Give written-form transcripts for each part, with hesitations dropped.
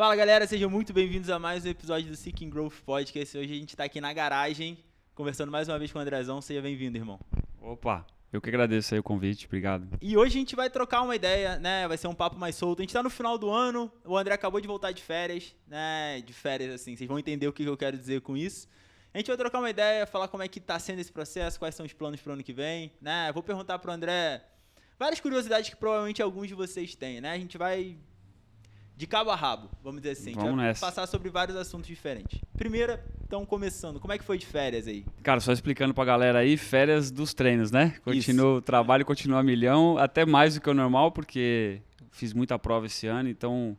Fala galera, sejam muito bem-vindos a mais um episódio do Seeking Growth Podcast. Hoje a gente tá aqui na garagem, conversando mais uma vez com o Andrezão. Seja bem-vindo, irmão. Opa, eu que agradeço aí o convite, obrigado. E hoje a gente vai trocar uma ideia, né? Vai ser um papo mais solto. A gente tá no final do ano, o André acabou de voltar de férias, né? De férias, assim, vocês vão entender o que eu quero dizer com isso. A gente vai trocar uma ideia, falar como é que tá sendo esse processo, quais são os planos pro ano que vem, né? Eu vou perguntar pro André várias curiosidades que provavelmente alguns de vocês têm, né? A gente vai de cabo a rabo, vamos dizer assim. Vamos a gente vai nessa. passar sobre vários assuntos diferentes. Primeira, então começando, como é que foi de férias aí? Cara, só explicando pra galera aí, férias dos treinos, né? Isso. O trabalho continua a milhão, até mais do que o normal, porque fiz muita prova esse ano, então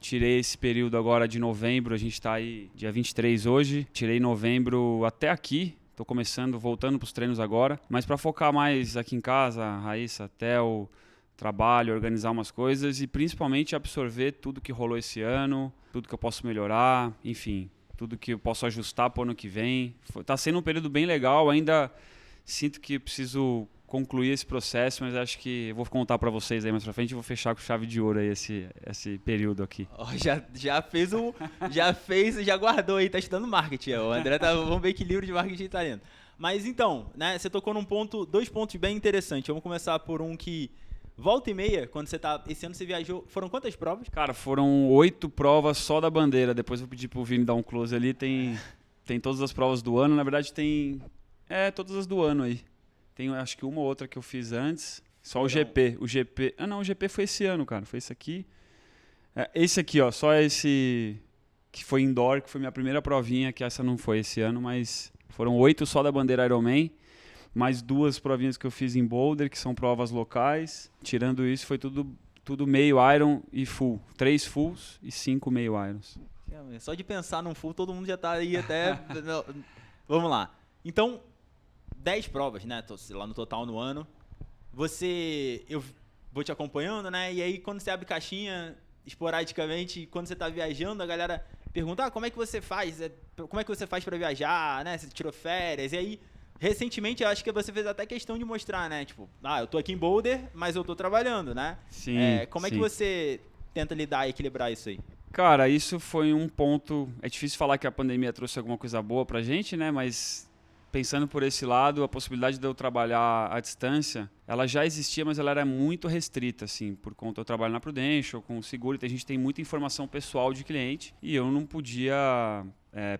tirei esse período agora de novembro, a gente tá aí dia 23 hoje, tirei novembro até aqui, tô começando, voltando pros treinos agora, mas pra focar mais aqui em casa, Raíssa, Theo, trabalho, organizar umas coisas e principalmente absorver tudo que rolou esse ano, tudo que eu posso melhorar, enfim, tudo que eu posso ajustar para o ano que vem. Tá sendo um período bem legal, ainda sinto que preciso concluir esse processo, mas acho que eu vou contar para vocês aí mais pra frente e vou fechar com chave de ouro aí esse período aqui. Oh, já guardou aí, tá estudando marketing. O André vamos ver que livro de marketing tá lendo. Mas então, né, você tocou dois pontos bem interessantes. Vamos começar por um que volta e meia, quando você tá. Esse ano você viajou. Foram quantas provas? Cara, foram 8 provas só da bandeira. Depois eu vou pedir pro Vini dar um close ali. Tem todas as provas do ano. Na verdade, tem. Todas as do ano aí. Tem acho que uma ou outra que eu fiz antes. Só o GP. O GP. Ah, não, o GP foi esse ano, cara. Foi esse aqui. Esse aqui, ó. Só esse. Que foi indoor, que foi minha primeira provinha, que essa não foi esse ano, mas foram 8 só da bandeira Ironman. Mais 2 provinhas que eu fiz em Boulder, que são provas locais. Tirando isso, foi tudo meio Iron e full. 3 fulls e 5 meio Irons. Só de pensar num full, todo mundo já tá aí até... Vamos lá. Então, 10 provas, né? Lá no total no ano. Eu vou te acompanhando, né? E aí, quando você abre caixinha, esporadicamente, quando você tá viajando, a galera pergunta, como é que você faz? Como é que você faz pra viajar, né? Você tirou férias? E aí... Recentemente, eu acho que você fez até questão de mostrar, né? Tipo, eu tô aqui em Boulder, mas eu tô trabalhando, né? Sim, como é sim. que você tenta lidar e equilibrar isso aí? Cara, isso foi um ponto... É difícil falar que a pandemia trouxe alguma coisa boa pra gente, né? Mas pensando por esse lado, a possibilidade de eu trabalhar à distância, ela já existia, mas ela era muito restrita, assim, por conta eu trabalho na Prudential, com o seguro, a gente tem muita informação pessoal de cliente e eu não podia...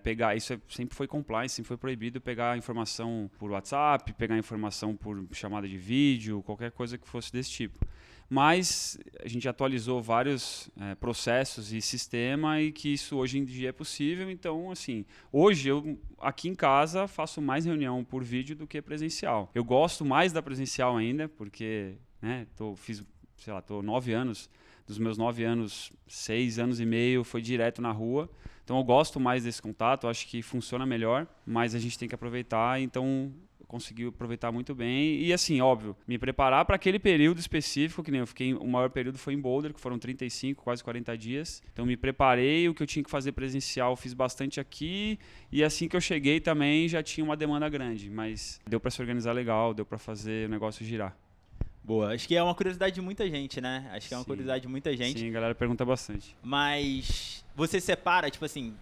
pegar, isso sempre foi compliance, sempre foi proibido pegar informação por WhatsApp, pegar informação por chamada de vídeo, qualquer coisa que fosse desse tipo. Mas a gente atualizou vários processos e sistema e que isso hoje em dia é possível. Então, assim, hoje eu aqui em casa faço mais reunião por vídeo do que presencial. Eu gosto mais da presencial ainda, porque tô 9 anos, dos meus 9 anos, 6 anos e meio foi direto na rua. Então eu gosto mais desse contato, acho que funciona melhor, mas a gente tem que aproveitar, então eu consegui aproveitar muito bem. E assim, óbvio, me preparar para aquele período específico, que nem eu fiquei, o maior período foi em Boulder, que foram 35, quase 40 dias. Então me preparei, o que eu tinha que fazer presencial, fiz bastante aqui, e assim que eu cheguei também já tinha uma demanda grande, mas deu para se organizar legal, deu para fazer o negócio girar. Boa, acho que é uma curiosidade de muita gente, né? Acho que é uma Sim. curiosidade de muita gente. Sim, a galera pergunta bastante. Mas você separa, tipo assim,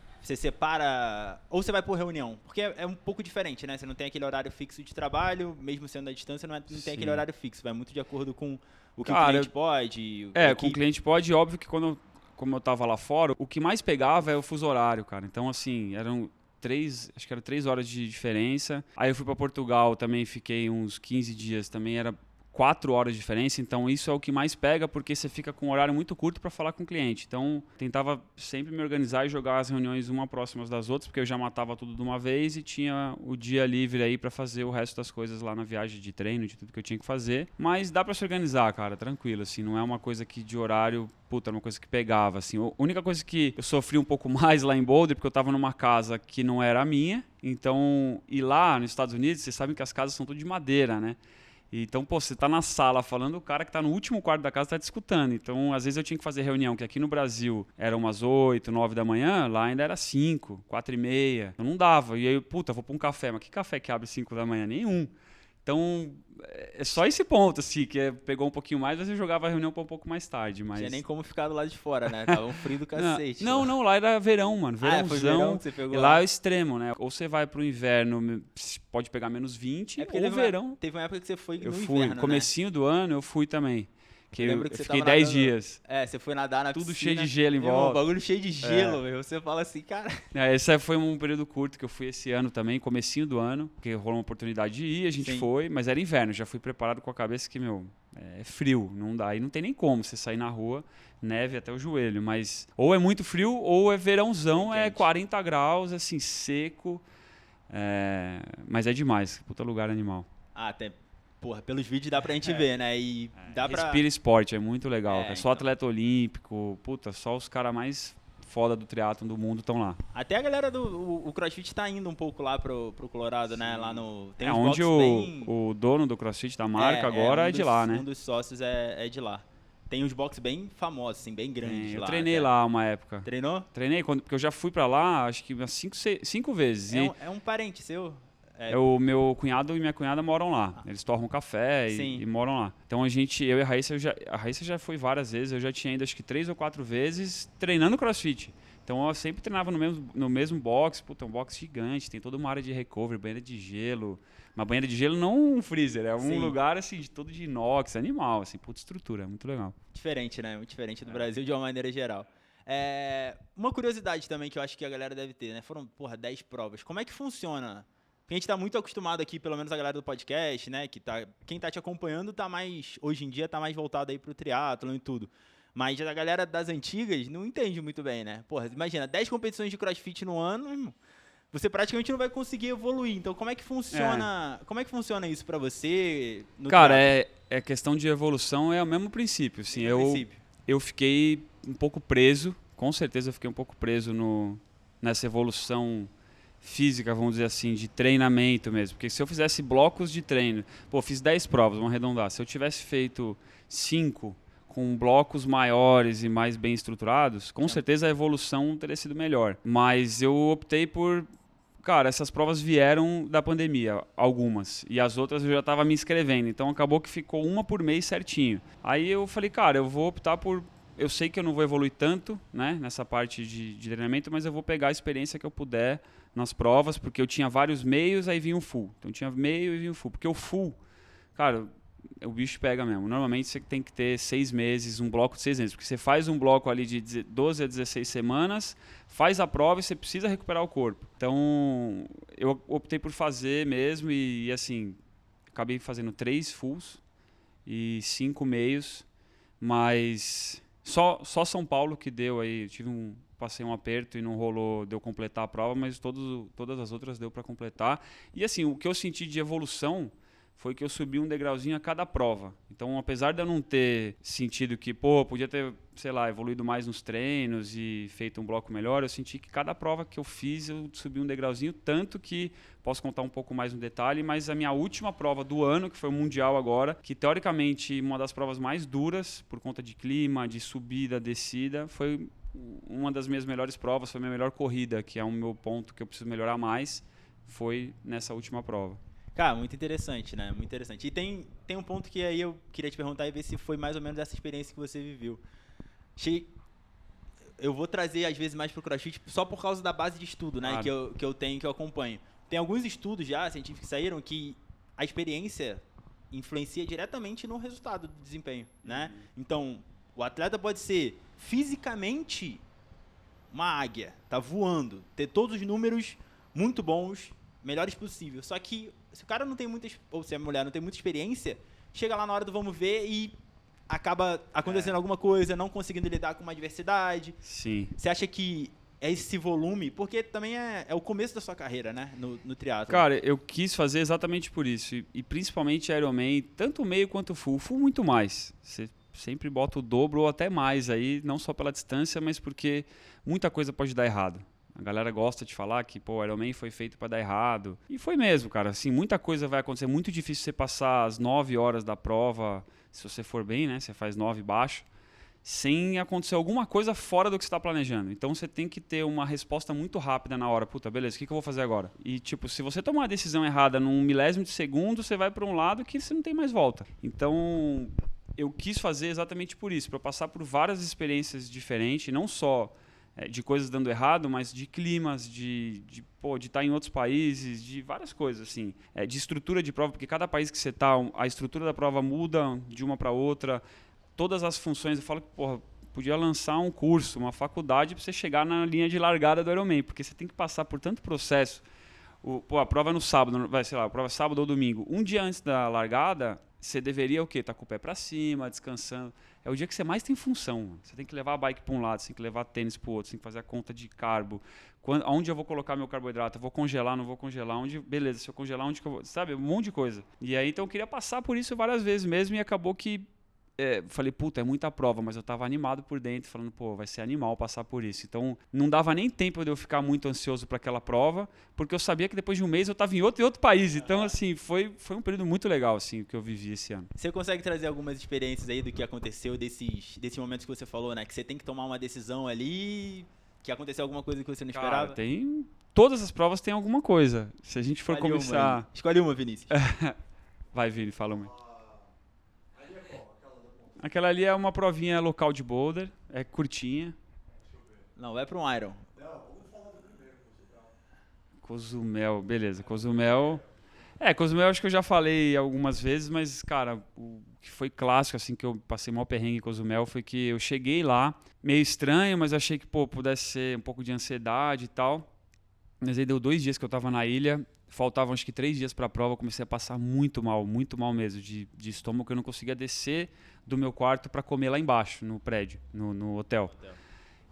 ou você vai por reunião? Porque é um pouco diferente, né? Você não tem aquele horário fixo de trabalho, mesmo sendo à distância, não tem aquele horário fixo. Vai muito de acordo com o que o cliente pode. Com o cliente pode, óbvio que como eu tava lá fora, o que mais pegava é o fuso horário, cara. Então, assim, acho que eram 3 horas de diferença. Aí eu fui para Portugal, também fiquei uns 15 dias, também era 4 horas de diferença, então isso é o que mais pega, porque você fica com um horário muito curto para falar com o cliente. Então, tentava sempre me organizar e jogar as reuniões uma próximas das outras, porque eu já matava tudo de uma vez e tinha o dia livre aí para fazer o resto das coisas lá na viagem de treino, de tudo que eu tinha que fazer. Mas dá para se organizar, cara, tranquilo, assim, não é uma coisa que de horário, era uma coisa que pegava, assim. A única coisa que eu sofri um pouco mais lá em Boulder, porque eu tava numa casa que não era a minha, então, e lá nos Estados Unidos, vocês sabem que as casas são tudo de madeira, né? Então, você tá na sala falando, o cara que tá no último quarto da casa tá te escutando. Então, às vezes eu tinha que fazer reunião, que aqui no Brasil era umas 8, 9 da manhã, lá ainda era 5, 4 e meia. Eu não dava. E aí, vou pra um café. Mas que café que abre 5 da manhã? Nenhum. Então, é só esse ponto, assim, pegou um pouquinho mais, mas eu jogava a reunião pra um pouco mais tarde. Mas... Tinha nem como ficar do lado de fora, né? Tava um frio do cacete. Não, lá era verão, mano. Verãozão. Foi verão que você pegou lá é o extremo, né? Ou você vai pro inverno, pode pegar menos 20, ou verão. Teve uma época que você foi no inverno, inverno, comecino do ano eu fui também. Que eu você fiquei 10 dias. Você foi nadar na Tudo piscina. cheio de gelo em volta. Um bagulho cheio de gelo, meu. Você fala assim, cara... Esse foi um período curto que eu fui esse ano também, comecinho do ano, porque rolou uma oportunidade de ir, a gente foi, mas era inverno, já fui preparado com a cabeça que, é frio, não dá. E não tem nem como você sair na rua, neve até o joelho, mas ou é muito frio ou é verãozão, é 40 graus, assim, seco, mas é demais, puta lugar animal. Porra, pelos vídeos dá pra gente ver, né? E dá pra... Respira Esporte, é muito legal. Só atleta olímpico, só os caras mais foda do triatlon do mundo estão lá. Até a galera do CrossFit tá indo um pouco lá pro Colorado, né? Lá no... Tem onde o dono do CrossFit da marca agora é de lá, né? Um dos sócios é de lá. Tem uns boxes bem famosos, assim, bem grandes lá. Eu treinei lá uma época. Treinou? Treinei, porque eu já fui pra lá, acho que umas 5 vezes. É um parente seu? O meu cunhado e minha cunhada moram lá. Eles torram café e moram lá. Então eu e a Raíssa já foi várias vezes. Eu já tinha ido acho que 3 ou 4 vezes treinando CrossFit. Então eu sempre treinava no mesmo box. Puta, um box gigante. Tem toda uma área de recovery, banheira de gelo. Uma banheira de gelo, não um freezer. É um lugar assim, todo de inox, animal. Assim, puta estrutura. Muito legal. Diferente, né? Muito diferente do Brasil de uma maneira geral. Uma curiosidade também que eu acho que a galera deve ter, né? Foram, 10 provas. Como é que funciona? Porque a gente tá muito acostumado aqui, pelo menos a galera do podcast, né? Quem tá te acompanhando hoje em dia tá mais voltado aí pro triatlon e tudo. Mas a galera das antigas não entende muito bem, né? Porra, imagina, 10 competições de CrossFit no ano, você praticamente não vai conseguir evoluir. Então, como é que funciona? Como é que funciona isso pra você? Cara, é questão de evolução, é o mesmo princípio. Assim, eu fiquei um pouco preso, com certeza eu fiquei um pouco preso nessa evolução física, vamos dizer assim, de treinamento mesmo. Porque se eu fizesse blocos de treino, fiz 10 provas, vamos arredondar. Se eu tivesse feito 5 com blocos maiores e mais bem estruturados, com certeza a evolução teria sido melhor. Mas eu optei por... Cara, essas provas vieram da pandemia, algumas. E as outras eu já estava me inscrevendo. Então acabou que ficou uma por mês certinho. Aí eu falei, cara, eu vou optar por... Eu sei que eu não vou evoluir tanto, né, nessa parte de treinamento, mas eu vou pegar a experiência que eu puder nas provas, porque eu tinha vários meios, aí vinha um full. Então tinha meio e vinha um full. Porque o full, cara, o bicho pega mesmo. Normalmente você tem que ter 6 meses, um bloco de 6 meses. Porque você faz um bloco ali de 12 a 16 semanas, faz a prova e você precisa recuperar o corpo. Então eu optei por fazer mesmo e assim, acabei fazendo 3 fulls e 5 meios, mas só São Paulo que deu aí, passei um aperto e não rolou, deu completar a prova, mas todas as outras deu para completar. E assim, o que eu senti de evolução foi que eu subi um degrauzinho a cada prova. Então, apesar de eu não ter sentido que, podia ter, sei lá, evoluído mais nos treinos e feito um bloco melhor, eu senti que cada prova que eu fiz, eu subi um degrauzinho, tanto que, posso contar um pouco mais no detalhe, mas a minha última prova do ano, que foi o Mundial agora, que teoricamente uma das provas mais duras, por conta de clima, de subida, descida, foi uma das minhas melhores provas, foi a minha melhor corrida, que é um meu ponto que eu preciso melhorar mais, foi nessa última prova. Cara, muito interessante, né? Muito interessante. E tem um ponto que aí eu queria te perguntar e ver se foi mais ou menos essa experiência que você viveu. Eu vou trazer, às vezes, mais pro CrossFit só por causa da base de estudo, né? Claro. Que eu tenho, que eu acompanho. Tem alguns estudos já, científicos, que saíram que a experiência influencia diretamente no resultado do desempenho, né? Então, o atleta pode ser fisicamente uma águia, tá voando, ter todos os números muito bons, melhores possível. Só que se o cara não tem ou se a mulher não tem muita experiência, chega lá na hora do vamos ver e acaba acontecendo alguma coisa, não conseguindo lidar com uma adversidade. Sim. Você acha que é esse volume, porque também é o começo da sua carreira, né, no triatlo? Cara, eu quis fazer exatamente por isso, e principalmente Ironman, tanto o meio quanto o full muito mais. Você sempre bota o dobro ou até mais aí, não só pela distância, mas porque muita coisa pode dar errado. A galera gosta de falar que, o Ironman foi feito para dar errado. E foi mesmo, cara. Assim, muita coisa vai acontecer. É muito difícil você passar as 9 horas da prova, se você for bem, né? Você faz 9 baixo. sem acontecer alguma coisa fora do que você está planejando. Então você tem que ter uma resposta muito rápida na hora. Puta, beleza, o que eu vou fazer agora? E tipo, se você tomar uma decisão errada num milésimo de segundo, você vai para um lado que você não tem mais volta. Então eu quis fazer exatamente por isso, para passar por várias experiências diferentes, não só de coisas dando errado, mas de climas, de estar em outros países, de várias coisas, assim. De estrutura de prova, porque cada país que você está, a estrutura da prova muda de uma para outra. Todas as funções, eu falo que, podia lançar um curso, uma faculdade para você chegar na linha de largada do Ironman, porque você tem que passar por tanto processo. A prova é no sábado, a prova é sábado ou domingo. Um dia antes da largada, você deveria o quê? Tá com o pé para cima, descansando. É o dia que você mais tem função. Você tem que levar a bike para um lado, você tem que levar tênis para o outro, você tem que fazer a conta de carbo. Onde eu vou colocar meu carboidrato? Eu vou congelar, não vou congelar? Beleza, se eu congelar, onde que eu vou? Sabe, um monte de coisa. E aí, então, eu queria passar por isso várias vezes mesmo e acabou que falei, puta, é muita prova, mas eu tava animado por dentro, falando, vai ser animal passar por isso. Então, não dava nem tempo de eu ficar muito ansioso para aquela prova, porque eu sabia que depois de um mês eu tava em outro país. Então, assim, foi um período muito legal, assim, que eu vivi esse ano. Você consegue trazer algumas experiências aí do que aconteceu desses momentos que você falou, né? Que você tem que tomar uma decisão ali, que aconteceu alguma coisa que você não esperava? Cara, todas as provas têm alguma coisa. Se a gente for começar... Escolhe uma, Vinícius. Vai, Vini, fala uma. Aquela ali é uma provinha local de boulder, é curtinha. Não, vai para um Iron. Não, vamos falar do primeiro. Cozumel, beleza. Cozumel acho que eu já falei algumas vezes, mas, cara, o que foi clássico, assim, que eu passei mal perrengue em Cozumel foi que eu cheguei lá, meio estranho, mas achei que, pudesse ser um pouco de ansiedade e tal. Mas aí deu 2 dias que eu tava na ilha, faltavam acho que 3 dias para a prova, eu comecei a passar muito mal mesmo, de estômago, que eu não conseguia descer do meu quarto para comer lá embaixo, no prédio, no hotel.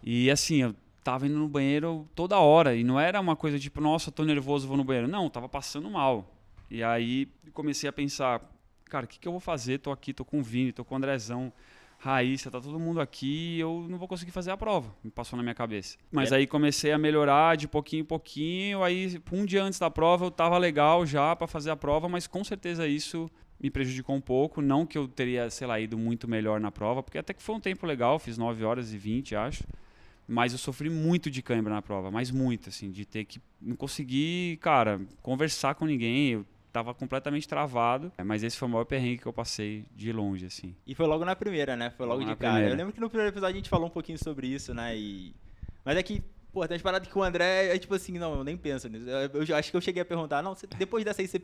E assim, eu tava indo no banheiro toda hora, e não era uma coisa tipo, nossa, tô nervoso, vou no banheiro. Não, tava passando mal. E aí comecei a pensar, cara, o que eu vou fazer? Tô aqui, tô com o Vini, tô com o Andrezão, Raíssa, tá todo mundo aqui e eu não vou conseguir fazer a prova. Me passou na minha cabeça. Mas aí comecei a melhorar de pouquinho em pouquinho. Aí, um dia antes da prova, eu tava legal já para fazer a prova, mas com certeza isso me prejudicou um pouco. Não que eu teria, ido muito melhor na prova, porque até que foi um tempo legal, fiz 9 horas e 20, acho. Mas eu sofri muito de cãibra na prova, mas muito, assim, de ter que não conseguir, cara, conversar com ninguém. Eu tava completamente travado, mas esse foi o maior perrengue que eu passei de longe, assim. E foi logo na primeira, né? Foi logo de cara. Primeira. Eu lembro que no primeiro episódio a gente falou um pouquinho sobre isso, né? Mas é que, tem umas paradas que o André é tipo assim, não, eu nem penso nisso. Eu acho que eu cheguei a perguntar, não, depois dessa aí você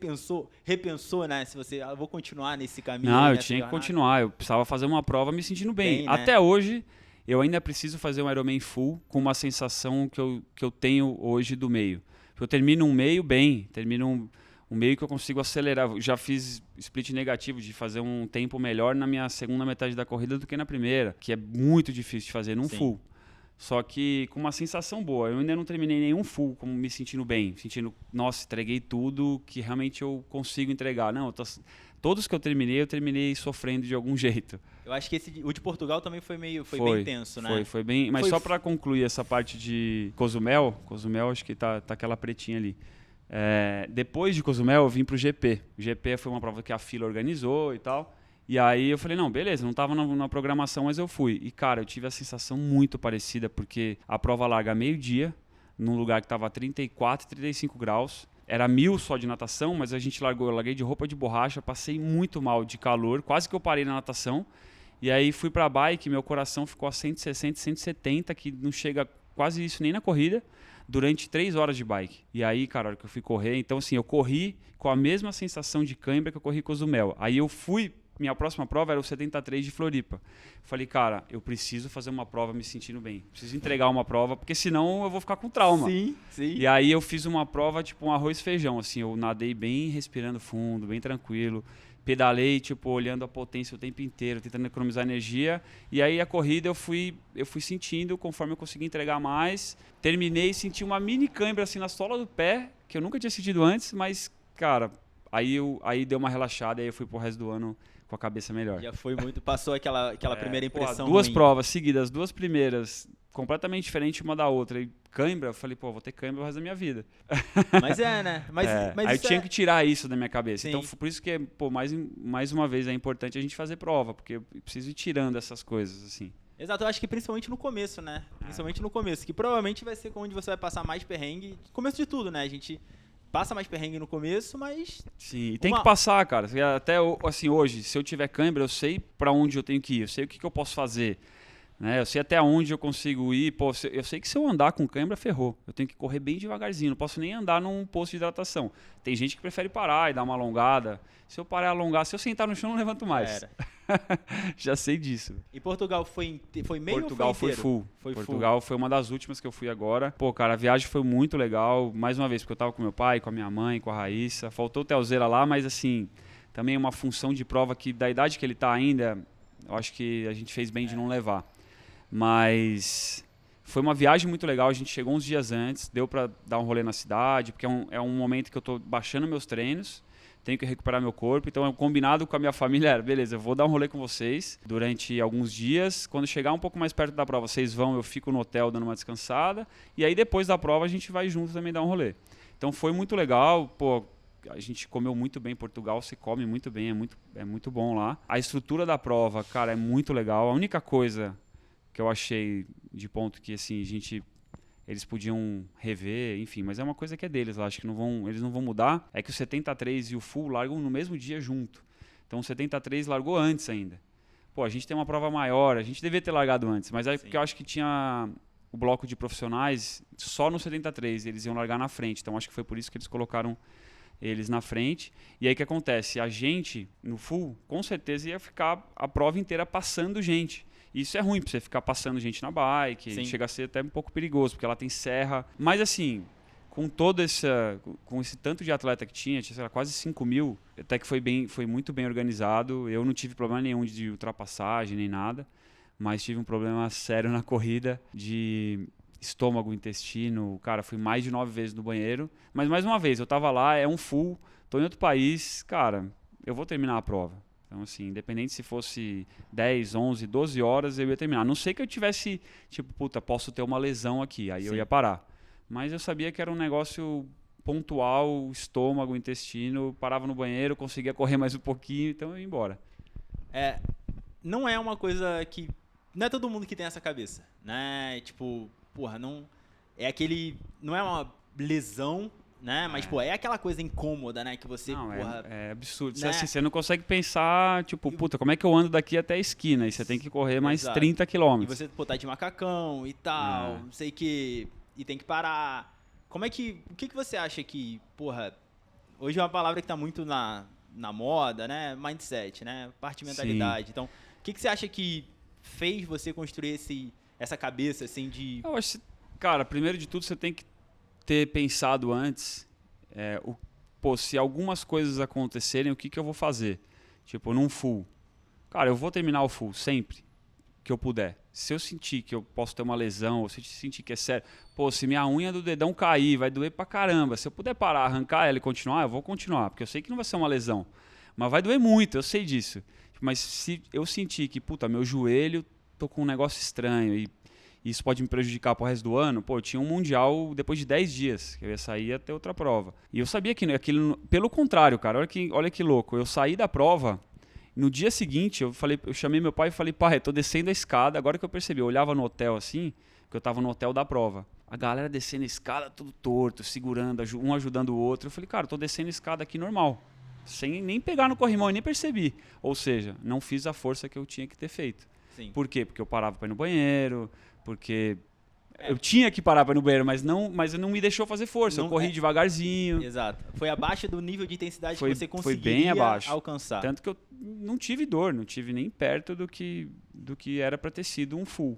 repensou, né? Se você, eu vou continuar nesse caminho. Não, eu tinha que continuar, eu precisava fazer uma prova me sentindo bem. Né? Até hoje, eu ainda preciso fazer um Ironman full com uma sensação que eu tenho hoje do meio. Eu termino um meio bem, termino um meio que eu consigo acelerar. Eu já fiz split negativo de fazer um tempo melhor na minha segunda metade da corrida do que na primeira, que é muito difícil de fazer num full. Só que com uma sensação boa. Eu ainda não terminei nenhum full como me sentindo bem, sentindo, nossa, entreguei tudo que realmente eu consigo entregar. Não, todos que eu terminei sofrendo de algum jeito. Eu acho que o de Portugal também foi bem tenso, né? Foi bem, mas só para concluir essa parte de Cozumel, acho que tá aquela pretinha ali. Depois de Cozumel eu vim pro GP. O GP foi uma prova que a FILA organizou e tal. E aí eu falei, não, beleza, não estava na programação, mas eu fui. E cara, eu tive a sensação muito parecida, porque a prova larga meio-dia, num lugar que estava 34, 35 graus. Era 1000 só de natação, mas a gente eu larguei de roupa de borracha, passei muito mal de calor, quase que eu parei na natação. E aí fui pra bike, meu coração ficou a 160, 170, que não chega quase isso nem na corrida, durante 3 horas de bike. E aí, cara, a hora que eu fui correr, então assim, eu corri com a mesma sensação de cãibra que eu corri com o Cozumel. Aí eu fui, minha próxima prova era o 73 de Floripa. Falei, cara, eu preciso fazer uma prova me sentindo bem. Preciso entregar uma prova, porque senão eu vou ficar com trauma. Sim. E aí eu fiz uma prova, tipo um arroz e feijão, assim, eu nadei bem, respirando fundo, bem tranquilo. Pedalei, tipo, olhando a potência o tempo inteiro, tentando economizar energia. E aí a corrida eu fui sentindo, conforme eu consegui entregar mais. Terminei e senti uma mini cãibra assim na sola do pé, que eu nunca tinha sentido antes, mas, cara, aí deu uma relaxada e aí eu fui pro resto do ano com a cabeça melhor. Já foi muito, passou aquela primeira impressão. 2 provas seguidas, as 2 primeiras, completamente diferentes uma da outra. E cãibra, eu falei, vou ter cãibra o resto da minha vida. Mas né? Mas aí eu tinha que tirar isso da minha cabeça. Sim. Então, por isso que, mais uma vez, é importante a gente fazer prova, porque eu preciso ir tirando essas coisas, assim. Exato, eu acho que principalmente no começo, né? Principalmente no começo, que provavelmente vai ser onde você vai passar mais perrengue. Começo de tudo, né? A gente passa mais perrengue no começo, mas... Sim, e tem que passar, cara. Até assim, hoje, se eu tiver cãibra, eu sei pra onde eu tenho que ir, eu sei o que eu posso fazer. Né? Eu sei até onde eu consigo ir. Pô, eu sei que se eu andar com cãibra, ferrou. Eu tenho que correr bem devagarzinho. Não posso nem andar num posto de hidratação. Tem gente que prefere parar e dar uma alongada. Se eu parar e alongar, se eu sentar no chão, não levanto mais. Já sei disso. E Portugal foi meio Portugal ou foi foi inteiro? full. Portugal foi uma das últimas que eu fui agora. Pô, cara, a viagem foi muito legal. Mais uma vez, porque eu tava com meu pai, com a minha mãe, com a Raíssa. Faltou o Telzeira lá, mas assim, também é uma função de prova que, da idade que ele tá ainda, eu acho que a gente fez bem de não levar. Mas foi uma viagem muito legal, a gente chegou uns dias antes, deu para dar um rolê na cidade, porque é um momento que eu estou baixando meus treinos, tenho que recuperar meu corpo, então combinado com a minha família era, beleza, eu vou dar um rolê com vocês durante alguns dias, quando chegar um pouco mais perto da prova, vocês vão, eu fico no hotel dando uma descansada, e aí depois da prova a gente vai junto também dar um rolê. Então foi muito legal, pô, a gente comeu muito bem em Portugal, se come muito bem, é muito bom lá. A estrutura da prova, cara, é muito legal, a única coisa que eu achei de ponto que assim eles podiam rever, enfim, mas é uma coisa que é deles, eu acho que eles não vão mudar, é que o 73 e o full largam no mesmo dia junto. Então o 73 largou antes ainda. Pô, a gente tem uma prova maior, a gente devia ter largado antes, mas é porque eu acho que tinha o bloco de profissionais só no 73, eles iam largar na frente, então acho que foi por isso que eles colocaram eles na frente. E aí o que acontece? A gente, no full, com certeza ia ficar a prova inteira passando gente. Isso é ruim pra você ficar passando gente na bike, Sim. chega a ser até um pouco perigoso, porque ela tem serra. Mas assim, com esse tanto de atleta que tinha sei lá, quase 5.000, até que foi muito bem organizado. Eu não tive problema nenhum de ultrapassagem nem nada, mas tive um problema sério na corrida de estômago, intestino. Cara, fui mais de 9 vezes no banheiro. Mas mais uma vez, eu tava lá, é um full, tô em outro país, cara, eu vou terminar a prova. Então, assim, independente se fosse 10, 11, 12 horas, eu ia terminar. A não sei que eu tivesse, tipo, puta, posso ter uma lesão aqui, aí eu ia parar. Mas eu sabia que era um negócio pontual, estômago, intestino, parava no banheiro, conseguia correr mais um pouquinho, então eu ia embora. Não é uma coisa que... Não é todo mundo que tem essa cabeça, né? Tipo, porra, não... Não é uma lesão... Né? Mas, pô, é aquela coisa incômoda, né? Que você, não, porra... É absurdo. Né? Você não consegue pensar, tipo, puta, como é que eu ando daqui até a esquina? E você tem que correr mais 30 quilômetros. E você, pô, tá de macacão e tal, não sei o que... E tem que parar. Como é que... O que você acha que, porra... Hoje é uma palavra que tá muito na moda, né? Mindset, né? Parte de mentalidade. Sim. Então, o que você acha que fez você construir essa cabeça, assim, de... Eu acho, cara, primeiro de tudo, você tem que ter pensado antes, se algumas coisas acontecerem, o que eu vou fazer? Tipo, num full. Cara, eu vou terminar o full sempre que eu puder. Se eu sentir que eu posso ter uma lesão, ou se eu sentir que é sério, se minha unha do dedão cair, vai doer pra caramba. Se eu puder parar, arrancar ela e continuar, eu vou continuar, porque eu sei que não vai ser uma lesão. Mas vai doer muito, eu sei disso. Mas se eu sentir que, puta, meu joelho, tô com um negócio estranho e isso pode me prejudicar pro resto do ano, eu tinha um mundial depois de 10 dias, que eu ia sair até outra prova. E eu sabia que aquilo, pelo contrário, cara, olha que louco, eu saí da prova, no dia seguinte eu chamei meu pai e falei, pai, eu tô descendo a escada, agora que eu percebi, eu olhava no hotel assim, que eu tava no hotel da prova, a galera descendo a escada tudo torto, segurando, um ajudando o outro, eu falei, cara, eu tô descendo a escada aqui normal, sem nem pegar no corrimão, nem percebi, ou seja, não fiz a força que eu tinha que ter feito. Sim. Por quê? Porque eu parava para ir no banheiro, porque eu tinha que parar para ir no banheiro, mas não me deixou fazer força. Eu corri devagarzinho. Exato. Foi abaixo do nível de intensidade que você conseguiria foi bem abaixo. Alcançar. Tanto que eu não tive dor, não tive nem perto do que era para ter sido um full.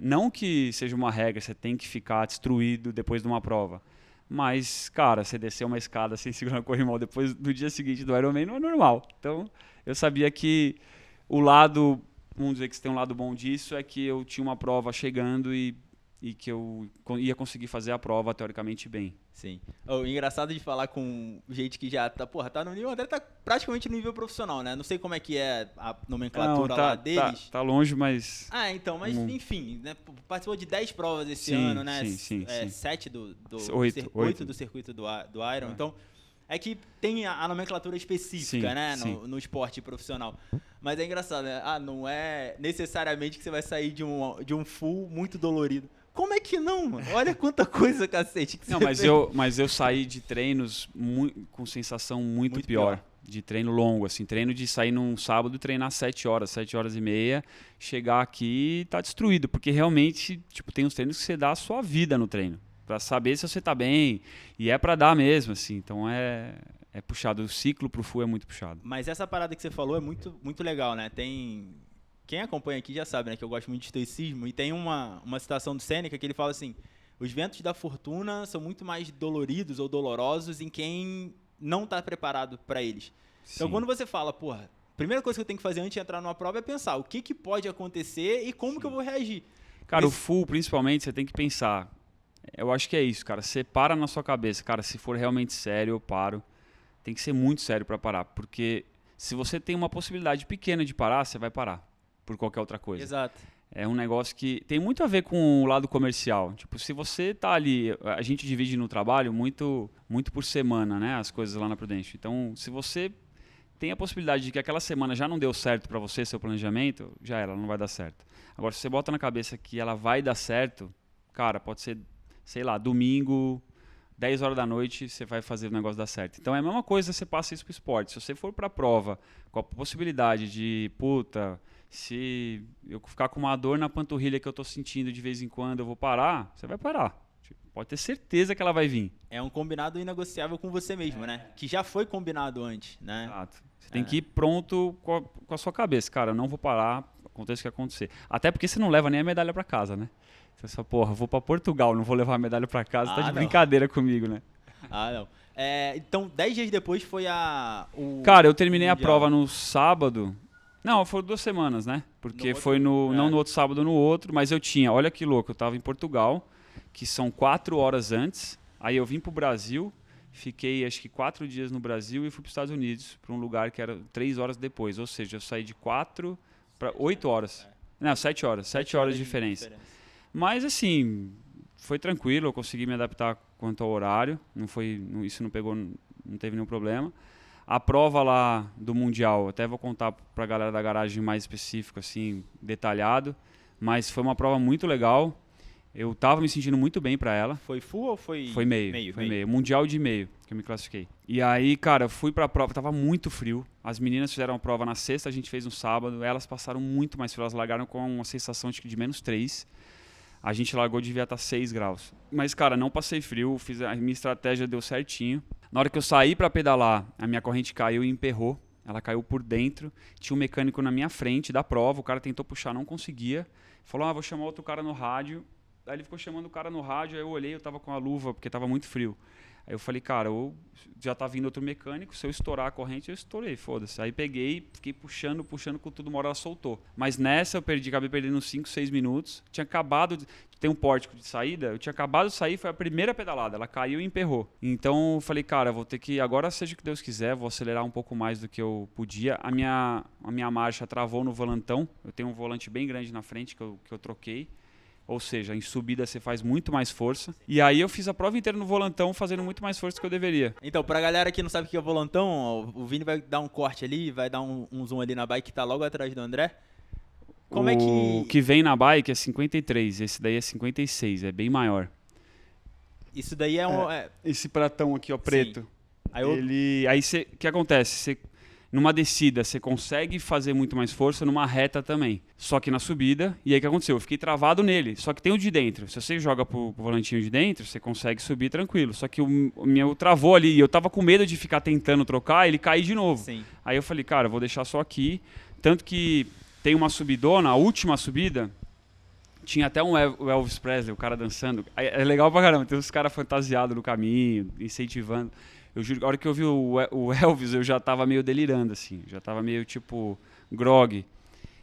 Não que seja uma regra, você tem que ficar destruído depois de uma prova. Mas, cara, você descer uma escada sem segurar o corrimão depois do dia seguinte do Ironman não é normal. Então, eu sabia que o lado... Vamos dizer que tem um lado bom disso, é que eu tinha uma prova chegando e que eu ia conseguir fazer a prova teoricamente bem. Sim. Engraçado de falar com gente que já tá no nível, o André tá praticamente no nível profissional, né? Não sei como é que é a nomenclatura lá deles. Tá longe, mas... Então, mas enfim, né? Participou de 10 provas esse ano, né? Sim. 7 do 8 do circuito do Iron. Então, é que tem a nomenclatura específica, né? No esporte profissional. Mas é engraçado, né? Ah, não é necessariamente que você vai sair de um full muito dolorido. Como é que não, mano? Olha quanta coisa, cacete, que Não, você fez. mas eu saí de treinos com sensação muito pior. De treino longo, assim, treino de sair num sábado e treinar 7 horas e meia, chegar aqui e tá destruído, porque realmente, tipo, tem uns treinos que você dá a sua vida no treino, pra saber se você tá bem, e é pra dar mesmo, assim, então é puxado, o ciclo pro full é muito puxado. Mas essa parada que você falou é muito, muito legal, né? Quem acompanha aqui já sabe, né, que eu gosto muito de estoicismo, e tem uma citação do Sêneca que ele fala assim: os ventos da fortuna são muito mais doloridos ou dolorosos em quem não está preparado para eles. Então, quando você fala, porra, a primeira coisa que eu tenho que fazer antes de entrar numa prova é pensar o que pode acontecer e como que eu vou reagir. Cara, o full, principalmente, você tem que pensar. Eu acho que é isso, cara. Você para na sua cabeça. Cara, se for realmente sério, eu paro. Tem que ser muito sério para parar. Porque se você tem uma possibilidade pequena de parar, você vai parar. Por qualquer outra coisa. Exato. É um negócio que tem muito a ver com o lado comercial. Tipo, se você tá ali, a gente divide no trabalho muito por semana, né, as coisas lá na Prudential. Então, se você tem a possibilidade de que aquela semana já não deu certo para você, seu planejamento, já era, ela não vai dar certo. Agora, se você bota na cabeça que ela vai dar certo, cara, pode ser, sei lá, domingo, 10 horas da noite, você vai fazer o negócio dar certo. Então, é a mesma coisa, você passa isso pro esporte. Se você for pra prova com a possibilidade de, puta, se eu ficar com uma dor na panturrilha que eu tô sentindo de vez em quando, eu vou parar, você vai parar. Pode ter certeza que ela vai vir. É um combinado inegociável com você mesmo, né? Que já foi combinado antes, né? Exato. Você tem que ir pronto com a sua cabeça. Cara, eu não vou parar, aconteça o que acontecer. Até porque você não leva nem a medalha pra casa, né? Você fala, porra, vou pra Portugal, não vou levar a medalha pra casa, tá de brincadeira comigo, né? Ah, não. Então, 10 dias depois foi Cara, eu terminei a prova no sábado. Não, foram 2 semanas, né? Porque foi não no outro sábado, no outro, mas eu tinha, olha que louco, eu tava em Portugal, que são 4 horas antes, aí eu vim pro Brasil, fiquei acho que 4 dias no Brasil e fui pros Estados Unidos, pra um lugar que era 3 horas depois, ou seja, eu saí de 4 para 8 horas. Não, 7 horas, 7 horas de diferença. Mas assim, foi tranquilo, eu consegui me adaptar quanto ao horário, isso não teve nenhum problema. A prova lá do Mundial, até vou contar pra galera da garagem mais específico, assim, detalhado, mas foi uma prova muito legal. Eu tava me sentindo muito bem pra ela. Foi full ou foi? Foi meio. Mundial de meio, que eu me classifiquei. E aí, cara, eu fui pra prova, tava muito frio. As meninas fizeram a prova na sexta, a gente fez no sábado. Elas passaram muito mais frio, elas largaram com uma sensação acho que de -3. A gente largou, devia estar 6 graus. Mas, cara, não passei frio, a minha estratégia deu certinho. Na hora que eu saí para pedalar, a minha corrente caiu e emperrou. Ela caiu por dentro. Tinha um mecânico na minha frente da prova, o cara tentou puxar, não conseguia. Falou, vou chamar outro cara no rádio. Aí ele ficou chamando o cara no rádio, aí eu olhei, eu tava com a luva, porque tava muito frio. Aí eu falei, cara, já tá vindo outro mecânico, se eu estourar a corrente, eu estourei, foda-se. Aí peguei, fiquei puxando, com tudo, uma hora ela soltou. Mas nessa eu acabei perdendo uns 5, 6 minutos. Tinha acabado, tem um pórtico de saída, eu tinha acabado de sair, foi a primeira pedalada, ela caiu e emperrou. Então eu falei, cara, vou ter que, agora seja o que Deus quiser, vou acelerar um pouco mais do que eu podia. A minha marcha travou no volantão, eu tenho um volante bem grande na frente que eu troquei. Ou seja, em subida você faz muito mais força. E aí eu fiz a prova inteira no volantão, fazendo muito mais força do que eu deveria. Então, pra galera que não sabe o que é volantão, o Vini vai dar um corte ali, vai dar um zoom ali na bike que tá logo atrás do André. Como é que... O que vem na bike é 53, esse daí é 56, é bem maior. Isso daí é esse pratão aqui, ó, preto. Sim. Aí o que acontece? Numa descida, você consegue fazer muito mais força, numa reta também. Só que na subida, e aí o que aconteceu? Eu fiquei travado nele, só que tem o de dentro. Se você joga pro volantinho de dentro, você consegue subir tranquilo. Só que o meu travou ali, e eu tava com medo de ficar tentando trocar, ele cair de novo. Sim. Aí eu falei, cara, eu vou deixar só aqui. Tanto que tem uma subidona, a última subida, tinha até o Elvis Presley, o cara dançando. É legal pra caramba, tem uns caras fantasiados no caminho, incentivando. Eu juro, a hora que eu vi o Elvis, eu já tava meio delirando, assim. Já tava meio, tipo, grog.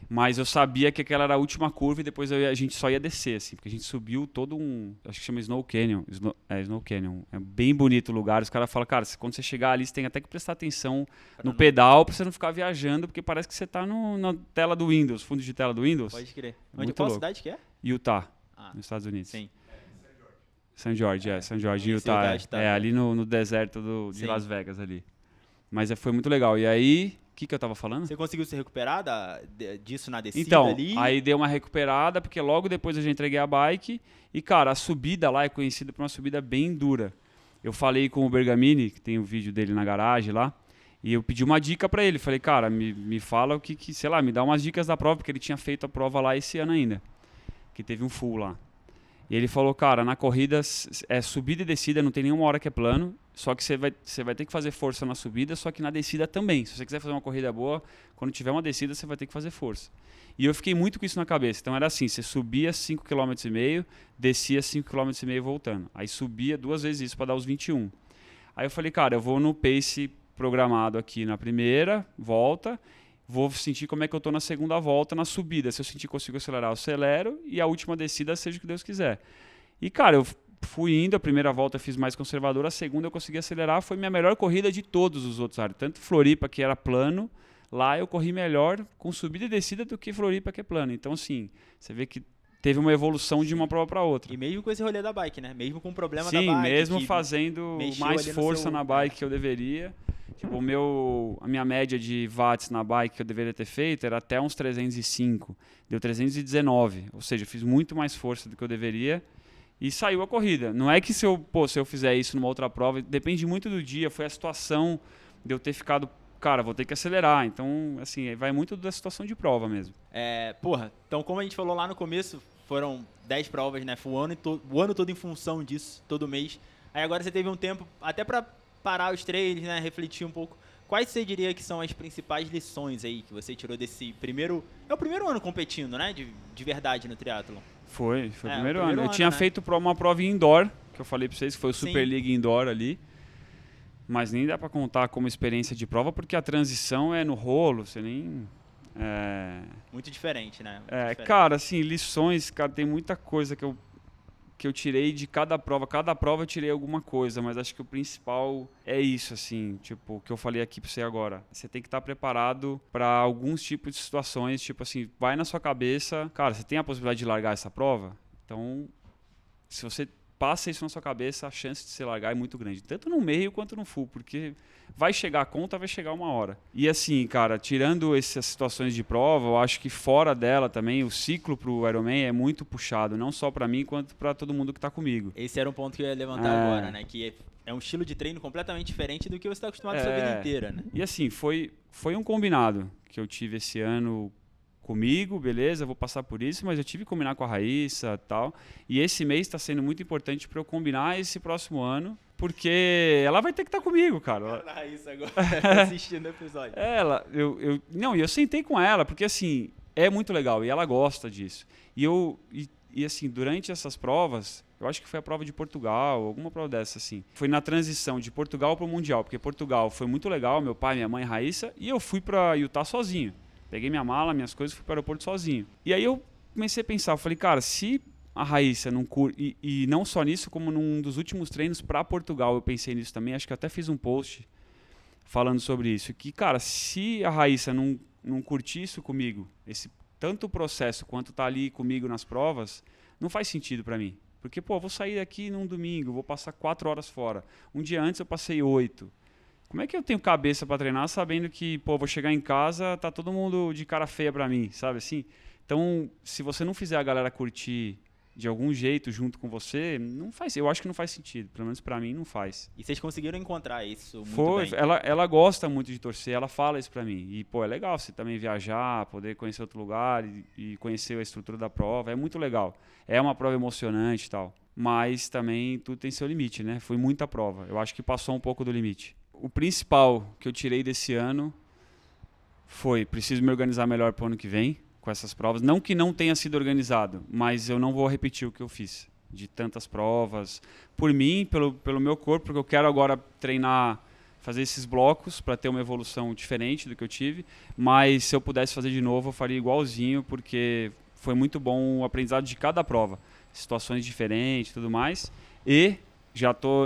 Mas eu sabia que aquela era a última curva e depois a gente só ia descer, assim. Porque a gente subiu todo acho que chama Snow Canyon. Snow Canyon. É bem bonito o lugar. Os caras falam, cara, quando você chegar ali, você tem até que prestar atenção no pedal pra você não ficar viajando, porque parece que você tá na tela do Windows, fundo de tela do Windows. Pode crer. Qual cidade que é? Utah, nos Estados Unidos. Sim. St. George, St. George, Utah. Ali no deserto de Sim. Las Vegas ali. Mas foi muito legal. E aí, o que eu tava falando? Você conseguiu se recuperar disso na descida Então, ali? aí deu uma recuperada, porque logo depois eu já entreguei a bike. E, cara, a subida lá é conhecida por uma subida bem dura. Eu falei com o Bergamini, que tem o vídeo dele na garagem lá, e eu pedi uma dica pra ele. Falei, cara, me fala o que, sei lá, me dá umas dicas da prova, porque ele tinha feito a prova lá esse ano ainda, que teve um full lá. E ele falou, cara, na corrida é subida e descida, não tem nenhuma hora que é plano, só que você vai ter que fazer força na subida, só que na descida também. Se você quiser fazer uma corrida boa, quando tiver uma descida, você vai ter que fazer força. E eu fiquei muito com isso na cabeça. Então era assim, você subia 5,5 km, descia 5,5 km voltando. Aí subia 2 vezes isso para dar os 21. Aí eu falei, cara, eu vou no pace programado aqui na primeira volta, vou sentir como é que eu estou na segunda volta, na subida. Se eu sentir que consigo acelerar, eu acelero. E a última descida, seja o que Deus quiser. E, cara, eu fui indo. A primeira volta eu fiz mais conservadora. A segunda eu consegui acelerar. Foi minha melhor corrida de todos os outros áreas. Tanto Floripa, que era plano. Lá eu corri melhor com subida e descida do que Floripa, que é plano. Então, assim, você vê que teve uma evolução de uma prova para outra. E mesmo com esse rolê da bike, né? Mesmo com o problema Sim, da bike. Sim, mesmo fazendo mais força na bike que eu deveria. Tipo, a minha média de watts na bike que eu deveria ter feito era até uns 305. Deu 319. Ou seja, eu fiz muito mais força do que eu deveria. E saiu a corrida. Não é que se eu fizer isso numa outra prova, depende muito do dia. Foi a situação de eu ter ficado, cara, vou ter que acelerar. Então, assim, vai muito da situação de prova mesmo. Então como a gente falou lá no começo, foram 10 provas, né? Foi o ano todo em função disso, todo mês. Aí agora você teve um tempo até para parar os treinos, né, refletir um pouco. Quais você diria que são as principais lições aí que você tirou desse primeiro... É o primeiro ano competindo, né, de verdade no triatlon? Foi o primeiro ano. Eu tinha feito uma prova indoor, que eu falei pra vocês, que foi o Super League Indoor ali. Mas nem dá pra contar como experiência de prova, porque a transição é no rolo, você nem... Muito diferente, né? Cara, assim, lições, cara, tem muita coisa que eu tirei de cada prova. Cada prova eu tirei alguma coisa, mas acho que o principal é isso, assim, tipo, o que eu falei aqui pra você agora. Você tem que estar preparado para alguns tipos de situações, tipo assim, vai na sua cabeça, cara, você tem a possibilidade de largar essa prova? Então, se você passa isso na sua cabeça, a chance de você largar é muito grande, tanto no meio quanto no full, porque vai chegar a conta, vai chegar uma hora. E assim, cara, tirando essas situações de prova, eu acho que fora dela também, o ciclo pro Ironman é muito puxado, não só para mim, quanto para todo mundo que tá comigo. Esse era um ponto que eu ia levantar agora, né? Que é um estilo de treino completamente diferente do que você está acostumado a sua vida inteira, né? E assim, foi um combinado que eu tive esse ano comigo, beleza, vou passar por isso, mas eu tive que combinar com a Raíssa e tal. E esse mês está sendo muito importante para eu combinar esse próximo ano, porque ela vai ter que estar comigo, cara. A Raíssa agora tá assistindo o episódio. Eu sentei com ela, porque assim, é muito legal e ela gosta disso. E assim, durante essas provas, eu acho que foi a prova de Portugal, alguma prova dessa, assim. Foi na transição de Portugal para o Mundial, porque Portugal foi muito legal, meu pai, minha mãe, Raíssa, e eu fui para Utah sozinho. Peguei minha mala, minhas coisas e fui para o aeroporto sozinho. E aí eu comecei a pensar, eu falei, cara, se a Raíssa não curte... E não só nisso, como num dos últimos treinos para Portugal, eu pensei nisso também, acho que eu até fiz um post falando sobre isso. Que, cara, se a Raíssa não curtir isso comigo, tanto o processo quanto tá ali comigo nas provas, não faz sentido para mim. Porque, pô, eu vou sair daqui num domingo, vou passar 4 horas fora. Um dia antes eu passei 8. Como é que eu tenho cabeça para treinar sabendo que, pô, vou chegar em casa, tá todo mundo de cara feia para mim, sabe assim? Então, se você não fizer a galera curtir de algum jeito junto com você, não faz, eu acho que não faz sentido, pelo menos para mim não faz. E vocês conseguiram encontrar isso muito bem? Ela gosta muito de torcer, ela fala isso para mim. E, pô, é legal você também viajar, poder conhecer outro lugar e conhecer a estrutura da prova, é muito legal. É uma prova emocionante e tal, mas também tudo tem seu limite, né? Foi muita prova, eu acho que passou um pouco do limite. O principal que eu tirei desse ano foi, preciso me organizar melhor para o ano que vem com essas provas. Não que não tenha sido organizado, mas eu não vou repetir o que eu fiz de tantas provas. Por mim, pelo meu corpo, porque eu quero agora treinar, fazer esses blocos para ter uma evolução diferente do que eu tive. Mas se eu pudesse fazer de novo, eu faria igualzinho, porque foi muito bom o aprendizado de cada prova. Situações diferentes e tudo mais. E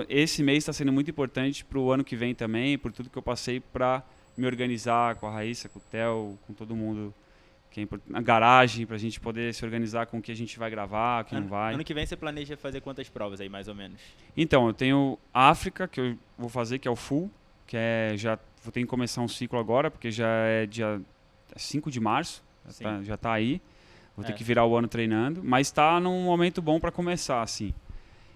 esse mês está sendo muito importante para o ano que vem também, por tudo que eu passei para me organizar com a Raíssa, com o Theo, com todo mundo, na garagem, para a gente poder se organizar com o que a gente vai gravar, o que não vai. Ano que vem você planeja fazer quantas provas aí, mais ou menos? Então, eu tenho a África, que eu vou fazer, que é o full, que já vou ter que começar um ciclo agora, porque já é dia 5 de março, já tá aí. Vou ter que virar o ano treinando, mas está num momento bom para começar, assim.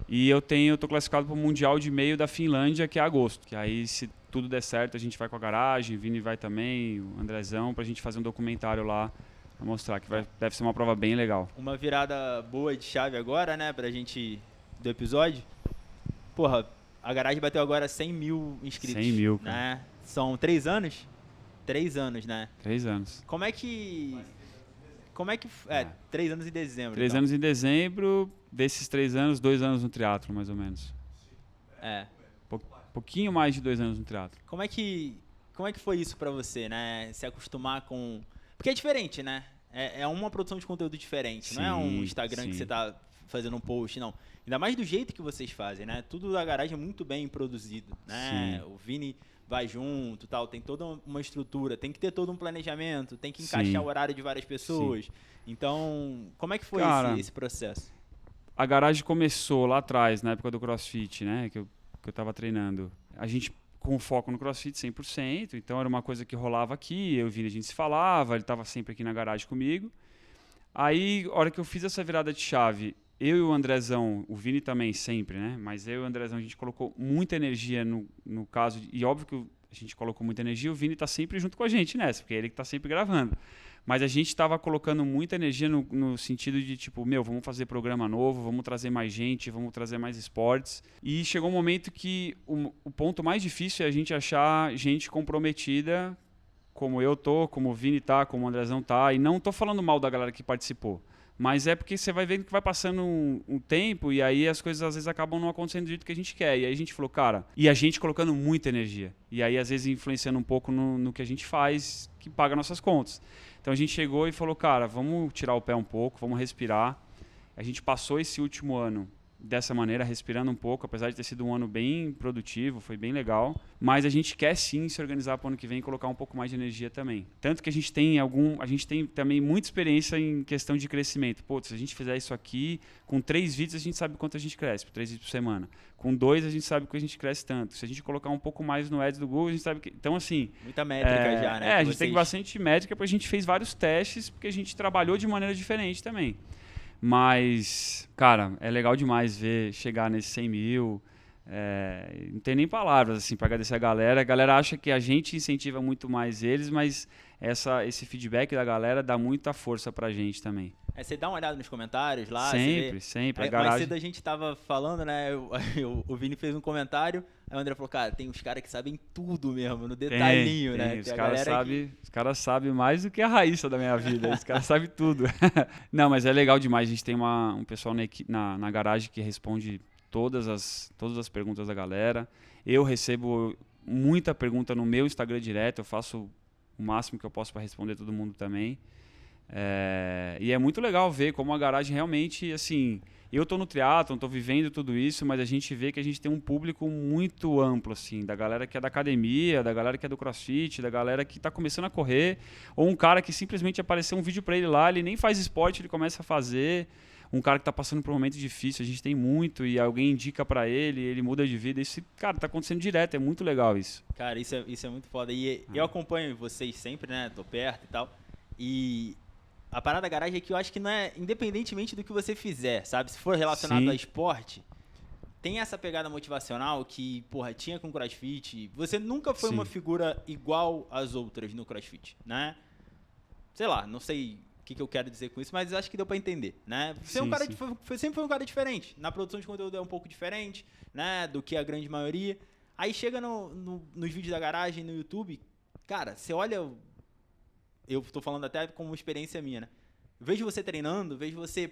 E eu tô classificado para o Mundial de Meio da Finlândia, que é agosto. Que aí, se tudo der certo, a gente vai com a garagem, o Vini vai também, o Andrezão, para a gente fazer um documentário lá, para mostrar que deve ser uma prova bem legal. Uma virada boa de chave agora, né, pra gente, do episódio. Porra, a garagem bateu agora 100 mil inscritos. 100 mil, né? cara. São 3 anos? 3 anos, né? 3 anos. Como é que... 3 anos em dezembro. 3 anos em dezembro, desses 3 anos, 2 anos no triatlo, mais ou menos. Pouquinho mais de 2 anos no triatlo. Como é que foi isso pra você, né? Se acostumar com... Porque é diferente, né? É uma produção de conteúdo diferente. Não é um Instagram que você tá fazendo um post, não. Ainda mais do jeito que vocês fazem, né? Tudo da garagem é muito bem produzido, né? O Vini vai junto, tal, tem toda uma estrutura, tem que ter todo um planejamento, tem que encaixar o horário de várias pessoas. Sim. Então, como é que foi esse processo? A garagem começou lá atrás, na época do CrossFit, né? Que eu tava treinando. A gente com foco no CrossFit 100%, então era uma coisa que rolava aqui, eu e o Vini, a gente se falava, ele estava sempre aqui na garagem comigo. Aí, a hora que eu fiz essa virada de chave, eu e o Andrezão, o Vini também sempre, né? Mas eu e o Andrezão, a gente colocou muita energia no caso, e óbvio que a gente colocou muita energia, o Vini está sempre junto com a gente nessa, porque é ele que está sempre gravando. Mas a gente estava colocando muita energia no sentido de, tipo, vamos fazer programa novo, vamos trazer mais gente, vamos trazer mais esportes. E chegou um momento que o ponto mais difícil é a gente achar gente comprometida, como eu tô, como o Vini tá, como o Andrezão tá. E não tô falando mal da galera que participou. Mas é porque você vai vendo que vai passando um tempo e aí as coisas às vezes acabam não acontecendo do jeito que a gente quer. E aí a gente falou, cara... E a gente colocando muita energia. E aí às vezes influenciando um pouco no que a gente faz, que paga nossas contas. Então a gente chegou e falou, cara, vamos tirar o pé um pouco, vamos respirar. A gente passou esse último ano dessa maneira, respirando um pouco, apesar de ter sido um ano bem produtivo, foi bem legal. Mas a gente quer sim se organizar para o ano que vem e colocar um pouco mais de energia também. Tanto que a gente tem também muita experiência em questão de crescimento. Pô, se a gente fizer isso aqui, com 3 vídeos a gente sabe quanto a gente cresce, 3 vídeos por semana. Com 2 a gente sabe que a gente cresce tanto. Se a gente colocar um pouco mais no Ads do Google, a gente sabe que... Então, assim... Muita métrica já, né? A gente tem bastante métrica, porque a gente fez vários testes, porque a gente trabalhou de maneira diferente também. Mas, cara, é legal demais ver chegar nesses 100 mil. Não tem nem palavras assim para agradecer a galera. A galera acha que a gente incentiva muito mais eles, mas esse feedback da galera dá muita força pra gente também. Você dá uma olhada nos comentários lá? Sempre. Mais cedo a gente tava falando, né? O Vini fez um comentário, aí o André falou, cara, tem uns caras que sabem tudo mesmo, no detalhinho, né? Os caras sabem mais do que a Raíssa da minha vida, os caras sabem tudo. Não, mas é legal demais, a gente tem um pessoal na garagem que responde todas as perguntas da galera. Eu recebo muita pergunta no meu Instagram direto, eu faço o máximo que eu posso para responder todo mundo também. E é muito legal ver como a garagem realmente, assim, eu tô no triatlon, tô vivendo tudo isso, mas a gente vê que a gente tem um público muito amplo, assim, da galera que é da academia, da galera que é do CrossFit, da galera que tá começando a correr, ou um cara que simplesmente apareceu um vídeo para ele lá, ele nem faz esporte, ele começa a fazer, um cara que tá passando por um momento difícil, a gente tem muito, e alguém indica para ele muda de vida, isso, cara, tá acontecendo direto, é muito legal isso. Cara, isso é muito foda, e eu acompanho vocês sempre, né, tô perto e tal, e... A parada da garagem é que eu acho que não é independentemente do que você fizer, sabe? Se for relacionado a esporte, tem essa pegada motivacional que, porra, tinha com o CrossFit. Você nunca foi uma figura igual às outras no CrossFit, né? Sei lá, não sei o que eu quero dizer com isso, mas acho que deu pra entender, né? Você é um cara sempre foi um cara diferente. Na produção de conteúdo é um pouco diferente, né? Do que a grande maioria. Aí chega nos vídeos da garagem, no YouTube, cara, você olha... Eu tô falando até como experiência minha, né? Vejo você treinando, vejo você,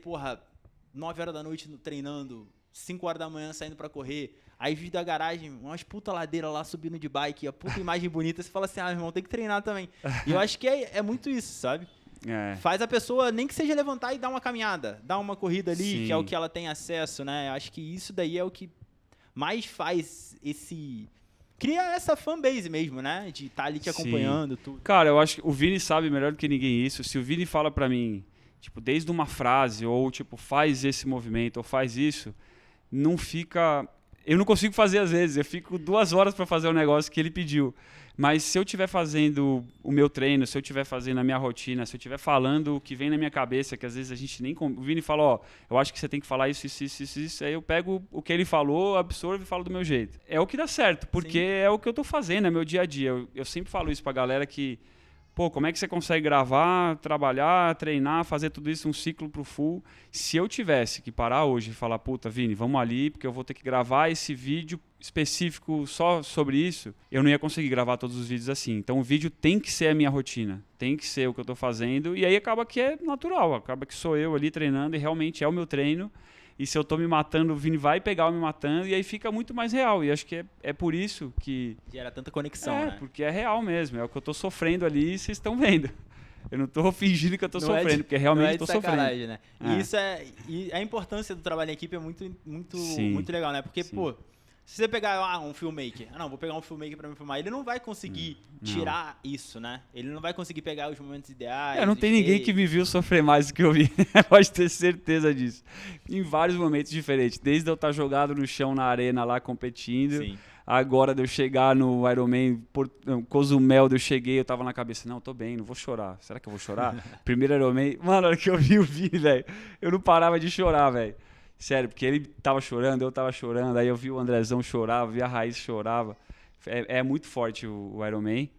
9 horas da noite treinando, 5 horas da manhã saindo pra correr, aí vídeo da garagem, umas puta ladeira lá subindo de bike, a puta imagem bonita, você fala assim, meu irmão, tem que treinar também. E eu acho que é muito isso, sabe? Faz a pessoa, nem que seja levantar e dar uma caminhada, dar uma corrida ali, que é o que ela tem acesso, né? Acho que isso daí é o que mais faz cria essa fanbase mesmo, né? De estar ali te acompanhando, tudo. Cara, eu acho que o Vini sabe melhor do que ninguém isso. Se o Vini fala pra mim, tipo, desde uma frase, ou tipo, faz esse movimento, ou faz isso, não fica... Eu não consigo fazer às vezes, eu fico 2 horas para fazer o negócio que ele pediu. Mas se eu estiver fazendo o meu treino, se eu estiver fazendo a minha rotina, se eu estiver falando o que vem na minha cabeça, que às vezes a gente nem... O Vini fala, ó, eu acho que você tem que falar isso, aí eu pego o que ele falou, absorvo e falo do meu jeito. É o que dá certo, porque é o que eu tô fazendo, é meu dia a dia. Eu sempre falo isso pra galera que, pô, como é que você consegue gravar, trabalhar, treinar, fazer tudo isso, um ciclo pro full? Se eu tivesse que parar hoje e falar, puta, Vini, vamos ali, porque eu vou ter que gravar esse vídeo específico só sobre isso, eu não ia conseguir gravar todos os vídeos assim. Então o vídeo tem que ser a minha rotina, tem que ser o que eu tô fazendo, e aí acaba que é natural, acaba que sou eu ali treinando e realmente é o meu treino. E se eu tô me matando, o Vini vai pegar o me matando, e aí fica muito mais real. E acho que é por isso que... Gera tanta conexão, né? Porque é real mesmo. É o que eu tô sofrendo ali e vocês estão vendo. Eu não tô fingindo que eu tô sofrendo, porque realmente eu tô sofrendo. Né? E isso e a importância do trabalho em equipe é muito legal, né? Porque, pô, se você pegar um filmmaker, vou pegar um filmmaker pra me filmar, ele não vai conseguir tirar isso, né? Ele não vai conseguir pegar os momentos ideais. Não tem ninguém que me viu sofrer mais do que eu vi. Pode ter certeza disso. Em vários momentos diferentes. Desde eu estar jogado no chão na arena lá competindo. Sim. Agora de eu chegar no Ironman, Cozumel, eu cheguei, eu tava na cabeça, não, tô bem, não vou chorar. Será que eu vou chorar? Primeiro Ironman, mano, na hora que eu vi o Vini, velho, eu não parava de chorar, velho. Sério, porque ele tava chorando, eu tava chorando, aí eu vi o Andrezão chorar, vi a Raiz chorava. É muito forte o Ironman.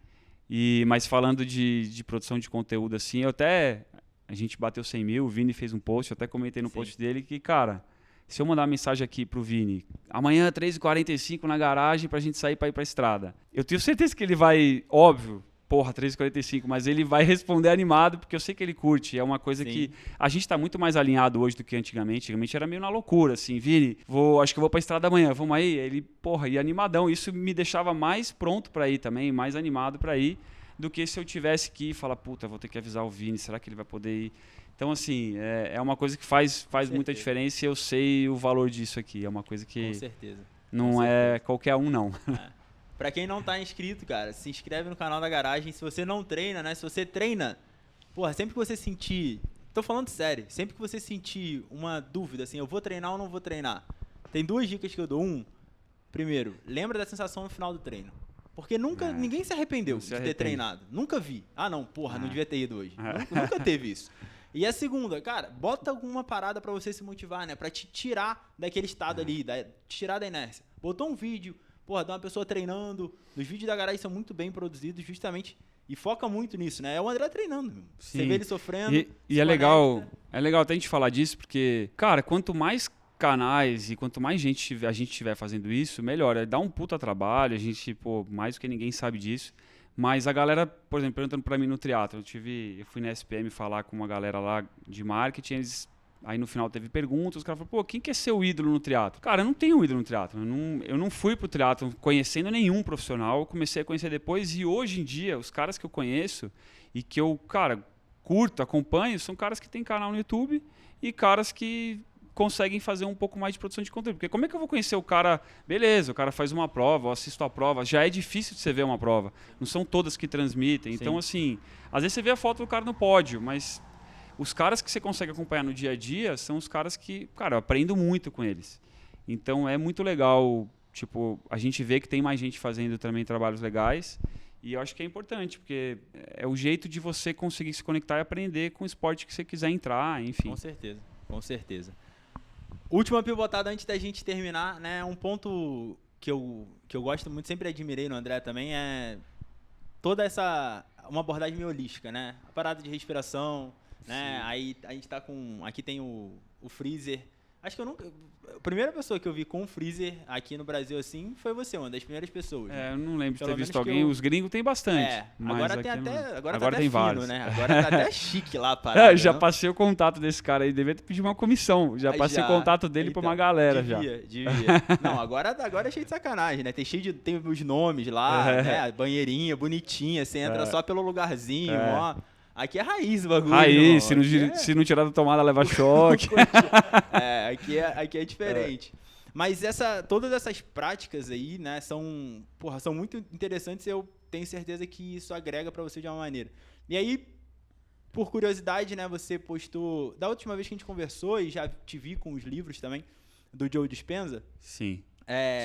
Mas falando de produção de conteúdo assim, a gente bateu 100 mil, o Vini fez um post, eu até comentei no post dele que, cara, se eu mandar uma mensagem aqui pro Vini, amanhã 3h45 na garagem pra gente sair pra ir pra estrada, eu tenho certeza que ele vai, óbvio, 3h45, mas ele vai responder animado, porque eu sei que ele curte. É uma coisa que a gente tá muito mais alinhado hoje do que antigamente. Antigamente era meio na loucura, assim, Vini, acho que eu vou pra estrada amanhã, vamos aí? Ele, ia animadão. Isso me deixava mais pronto pra ir também, mais animado pra ir, do que se eu tivesse que falar, puta, vou ter que avisar o Vini, será que ele vai poder ir? Então, assim, é uma coisa que faz muita diferença e eu sei o valor disso aqui. É uma coisa que... Com certeza. Não é qualquer um, não. Pra quem não tá inscrito, cara, se inscreve no canal da Garagem. Se você não treina, né? Se você treina, sempre que você sentir... Tô falando sério. Sempre que você sentir uma dúvida, assim, eu vou treinar ou não vou treinar, tem 2 dicas que eu dou. Primeiro, lembra da sensação no final do treino. Porque ninguém se arrependeu de ter treinado. Nunca vi. Não devia ter ido hoje. Nunca teve isso. E a segunda, cara, bota alguma parada pra você se motivar, né? Pra te tirar daquele estado ali, te tirar da inércia. Botou um vídeo... de uma pessoa treinando. Os vídeos da Garagem são muito bem produzidos, justamente, e foca muito nisso, né? É o André treinando, meu. Você vê ele sofrendo. E é legal até a gente falar disso, porque, cara, quanto mais canais e quanto mais gente a gente estiver fazendo isso, melhor. Dá um puta trabalho, a gente, mais do que ninguém sabe disso. Mas a galera, por exemplo, perguntando pra mim no triatlo, eu fui na SPM falar com uma galera lá de marketing, aí no final teve perguntas, os caras falaram, quem quer ser o ídolo no triatlo? Cara, eu não tenho um ídolo no triatlo. Eu não fui pro triatlo conhecendo nenhum profissional, eu comecei a conhecer depois e hoje em dia, os caras que eu conheço e que eu, cara, curto, acompanho, são caras que têm canal no YouTube e caras que conseguem fazer um pouco mais de produção de conteúdo. Porque como é que eu vou conhecer o cara? Beleza, o cara faz uma prova, eu assisto a prova, já é difícil de você ver uma prova. Não são todas que transmitem. Sim. Então, assim, às vezes você vê a foto do cara no pódio, mas... Os caras que você consegue acompanhar no dia a dia são os caras que, cara, eu aprendo muito com eles. Então é muito legal, a gente vê que tem mais gente fazendo também trabalhos legais e eu acho que é importante, porque é o jeito de você conseguir se conectar e aprender com o esporte que você quiser entrar, enfim. Com certeza. Última pivotada antes da gente terminar, né? Um ponto que eu gosto muito, sempre admirei no André também, é toda uma abordagem meio holística, né? A parada de respiração... Né? Aí a gente tá com... Aqui tem o freezer. Acho que a primeira pessoa que eu vi com um freezer aqui no Brasil, assim, foi você, uma das primeiras pessoas. Eu não lembro de ter visto alguém. Os gringos tem bastante. Agora tem até... Agora tá até tem fino, vários. Né? Agora tá até chique lá a parada. Já passei o contato desse cara aí. Devia pedir uma comissão. Já passei o contato dele pra uma galera. Devia. Não, agora é cheio de sacanagem, né? Tem os nomes lá, né? Banheirinha, bonitinha. Você entra só pelo lugarzinho, ó. Aqui é raiz o bagulho. Raiz, se não tirar da tomada, leva choque. Aqui é diferente. Mas todas essas práticas aí, né, são muito interessantes e eu tenho certeza que isso agrega pra você de uma maneira. E aí, por curiosidade, né, você postou... Da última vez que a gente conversou, e já te vi com os livros também, do Joe Dispenza. Sim.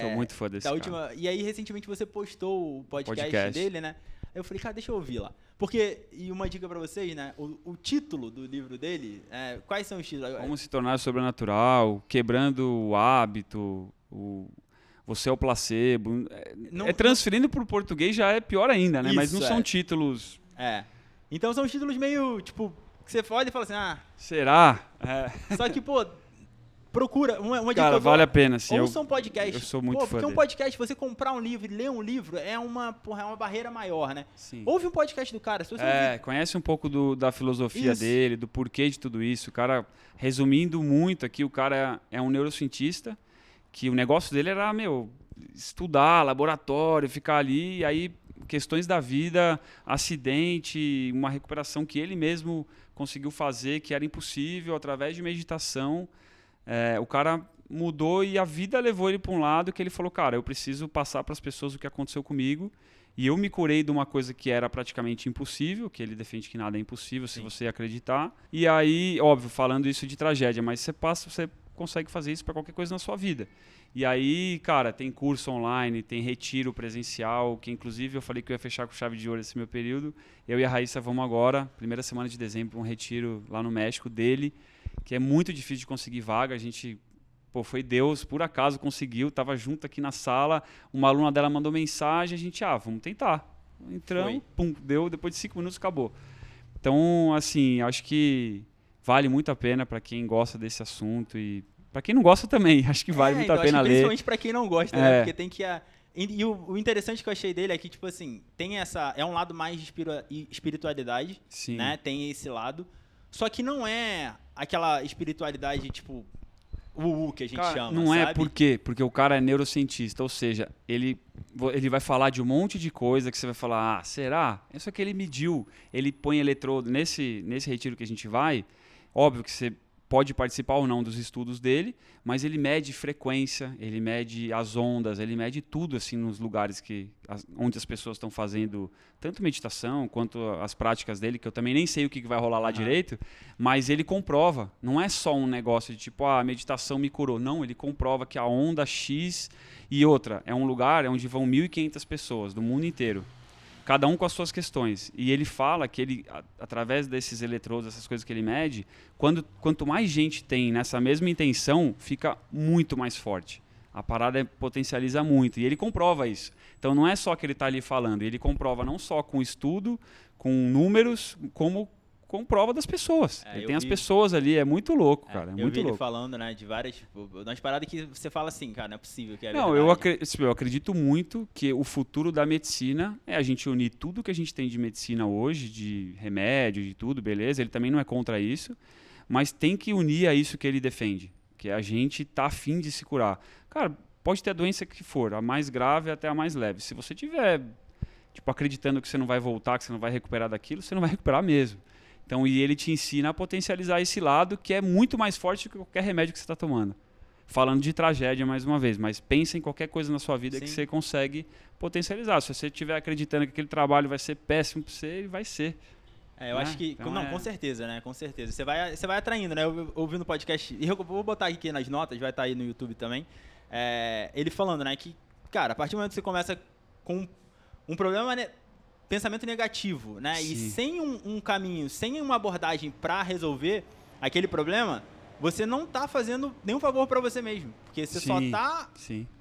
Sou muito fã desse cara. E aí, recentemente, você postou o podcast dele, né? Aí eu falei, cara, deixa eu ouvir lá. Porque, e uma dica pra vocês, né? O título do livro dele, quais são os títulos? Como se tornar sobrenatural, quebrando o hábito, você é o placebo. Transferindo pro português já é pior ainda, né? Mas não são títulos... Então são títulos meio, tipo, que você olha e fala assim, será? Só que, pô, procura, uma dica cara, vale a pena, sim. Ouça um podcast. Eu sou muito fã porque dele. Um podcast, você comprar um livro e ler um livro é uma barreira maior, né? Sim. Ouve um podcast do cara. Se você conhece um pouco da filosofia dele, do porquê de tudo isso. O cara, resumindo muito aqui, o cara é um neurocientista, que o negócio dele era, estudar, laboratório, ficar ali, e aí questões da vida, acidente, uma recuperação que ele mesmo conseguiu fazer, que era impossível, através de meditação. O cara mudou e a vida levou ele para um lado que ele falou, cara, eu preciso passar para as pessoas o que aconteceu comigo, e eu me curei de uma coisa que era praticamente impossível, que ele defende que nada é impossível se você acreditar. E aí, óbvio, falando isso de tragédia, mas você consegue fazer isso para qualquer coisa na sua vida. E aí, cara, tem curso online, tem retiro presencial, que inclusive eu falei que eu ia fechar com chave de ouro esse meu período. Eu e a Raíssa vamos agora, primeira semana de dezembro, um retiro lá no México dele, que é muito difícil de conseguir vaga. A gente, foi Deus, por acaso conseguiu, tava junto aqui na sala, uma aluna dela mandou mensagem, a gente, vamos tentar. Entramos, pum, deu, depois de 5 minutos acabou. Então, assim, acho que vale muito a pena para quem gosta desse assunto e para quem não gosta também, acho que vale muito a pena ler. Principalmente para quem não gosta, né? Porque tem que... E o interessante que eu achei dele é que, tipo assim, tem é um lado mais de espiritualidade, sim, né? Tem esse lado. Só que não é aquela espiritualidade, tipo, que a gente chama, não sabe? Por quê? Porque o cara é neurocientista, ou seja, ele vai falar de um monte de coisa que você vai falar, será? Isso é que ele mediu, ele põe eletrodo. Nesse retiro que a gente vai, óbvio que você pode participar ou não dos estudos dele, mas ele mede frequência, ele mede as ondas, ele mede tudo assim nos lugares onde as pessoas estão fazendo tanto meditação quanto as práticas dele, que eu também nem sei o que vai rolar lá direito, mas ele comprova. Não é só um negócio de tipo, a meditação me curou. Não, ele comprova que a onda X e outra, é um lugar onde vão 1.500 pessoas do mundo inteiro. Cada um com as suas questões. E ele fala que ele, através desses eletrodos, essas coisas que ele mede, quanto mais gente tem nessa mesma intenção, fica muito mais forte. A parada potencializa muito. E ele comprova isso. Então não é só que ele está ali falando, ele comprova não só com estudo, com números, como com prova das pessoas. Ele tem as pessoas ali, é muito louco, cara. É muito louco. Ele falando, né, de várias, umas paradas que você fala assim, cara, não é possível que é não, verdade. Eu acredito muito que o futuro da medicina é a gente unir tudo que a gente tem de medicina hoje, de remédio, de tudo, beleza, ele também não é contra isso, mas tem que unir a isso que ele defende, que a gente tá afim de se curar. Cara, pode ter a doença que for, a mais grave até a mais leve. Se você tiver, acreditando que você não vai voltar, que você não vai recuperar daquilo, você não vai recuperar mesmo. Então, e ele te ensina a potencializar esse lado que é muito mais forte do que qualquer remédio que você está tomando. Falando de tragédia mais uma vez, mas pensa em qualquer coisa na sua vida que você consegue potencializar. Se você estiver acreditando que aquele trabalho vai ser péssimo para você, ele vai ser. Eu acho que... Então com certeza, né? Com certeza. Você vai atraindo, né? Ouvindo o podcast... E eu vou botar aqui nas notas, vai estar aí no YouTube também. Ele falando, né? Que, cara, a partir do momento que você começa com um problema... pensamento negativo, né? Sim. E sem um caminho, sem uma abordagem para resolver aquele problema, você não tá fazendo nenhum favor para você mesmo, porque você só tá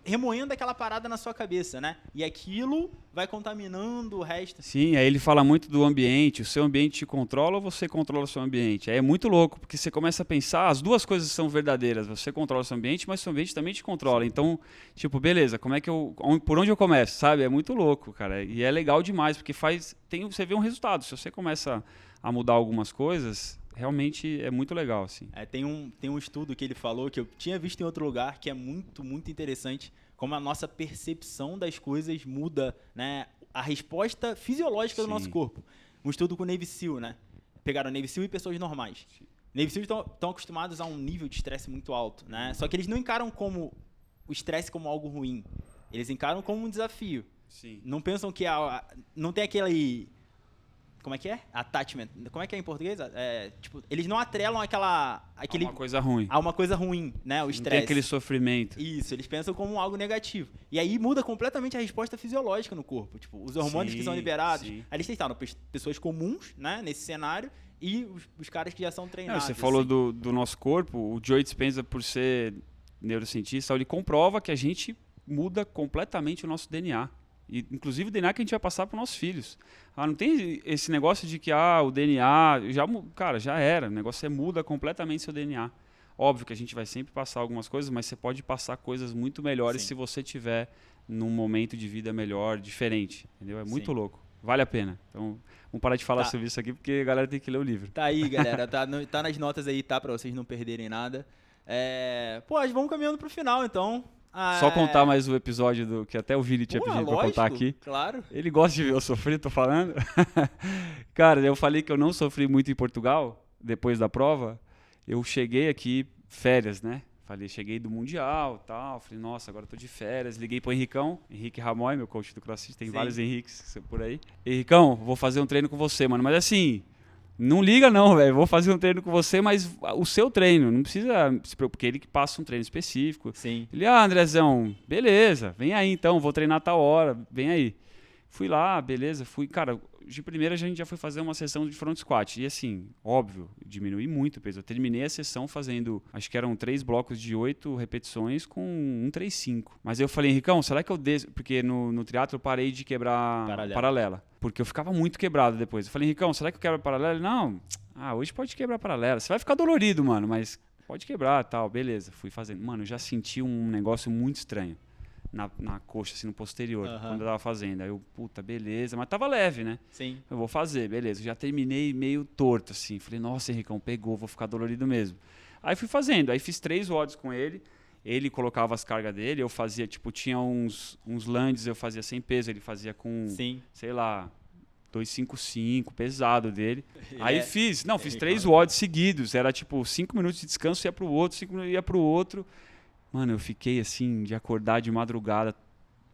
remoendo aquela parada na sua cabeça, né? E aquilo vai contaminando o resto. Sim, aí ele fala muito do ambiente, o seu ambiente te controla ou você controla o seu ambiente? Aí é muito louco, porque você começa a pensar, as duas coisas são verdadeiras, você controla o seu ambiente, mas o seu ambiente também te controla. Então, beleza, por onde eu começo, sabe? É muito louco, cara, e é legal demais, porque você vê um resultado. Se você começa a mudar algumas coisas, realmente é muito legal, assim. Tem um estudo que ele falou, que eu tinha visto em outro lugar, que é muito, muito interessante, como a nossa percepção das coisas muda, né? A resposta fisiológica do nosso corpo. Um estudo com o Navy SEAL, né? Pegaram Navy SEAL e pessoas normais. Navy SEAL estão acostumados a um nível de estresse muito alto, né? Só que eles não encaram o estresse como algo ruim. Eles encaram como um desafio. Sim. Não pensam que não tem aquele como é que é? Attachment. Como é que é em português? Tipo, eles não atrelam aquele Uma coisa ruim. a uma coisa ruim, né? O Não tem estresse. aquele sofrimento. Isso, eles pensam como algo negativo. E aí muda completamente a resposta fisiológica no corpo. Tipo, os hormônios que são Sim, liberados. sim. Aí eles testaram pessoas comuns, né? Nesse cenário. E os caras que já são Não, treinados. você falou assim. do nosso corpo, o Joe Dispenza, por ser neurocientista, ele comprova que a gente muda completamente o nosso DNA. E, inclusive o DNA que a gente vai passar para os nossos filhos. Não tem esse negócio de que o DNA, cara, já era. O negócio muda completamente seu DNA. Óbvio que a gente vai sempre passar algumas coisas, mas você pode passar coisas muito melhores Sim. se você tiver num momento de vida melhor, diferente. Entendeu? É muito Sim. louco. Vale a pena. Então, vamos parar de falar Tá. sobre isso aqui, porque a galera tem que ler o livro. Tá aí, galera. Tá nas notas aí, tá? Pra vocês não perderem nada. Vamos caminhando pro final, então. Só contar mais o episódio que até o Vini tinha pedido pra lógico, contar aqui. Claro. Ele gosta de ver eu sofrer, tô falando. Cara, eu falei que eu não sofri muito em Portugal, depois da prova. Eu cheguei aqui, férias, né? Cheguei do Mundial e tal. Falei, nossa, agora tô de férias. Liguei pro Henrique Ramoy, meu coach do CrossFit. Tem Sim. vários Henriques por aí. Henricão, vou fazer um treino com você, mano. Mas assim, não liga não, velho. Vou fazer um treino com você, mas o seu treino. Não precisa se preocupar, porque ele que passa um treino específico. Sim. Ele, Andrezão, beleza, vem aí então, vou treinar tal hora, vem aí. Fui lá, beleza, cara, de primeira a gente já foi fazer uma sessão de front squat. E assim, óbvio, diminui muito o peso. Eu terminei a sessão fazendo, acho que eram 3 blocos de 8 repetições com 1,35. Mas eu falei, Henricão, será que eu desço? Porque no triatlo eu parei de quebrar paralela. Porque eu ficava muito quebrado depois. Eu falei, Henricão, será que eu quebro a paralela? Ele, não, hoje pode quebrar a paralela. Você vai ficar dolorido, mano, mas pode quebrar e tal. Beleza, fui fazendo. Mano, eu já senti um negócio muito estranho. Na coxa, assim, no posterior, quando eu tava fazendo. Aí eu, puta, beleza. Mas tava leve, né? Sim. Eu vou fazer, beleza. Já terminei meio torto, assim. Falei, nossa, Henricão, pegou, vou ficar dolorido mesmo. Aí fui fazendo. Aí fiz 3 WODs com ele. Ele colocava as cargas dele. Eu fazia, tipo, tinha uns lands, eu fazia sem peso. Ele fazia com, sei lá, 255, pesado dele. Aí fiz 3 WODs seguidos. Era, tipo, 5 minutos de descanso, ia pro outro, 5 minutos, ia pro outro. Mano, eu fiquei assim, de acordar de madrugada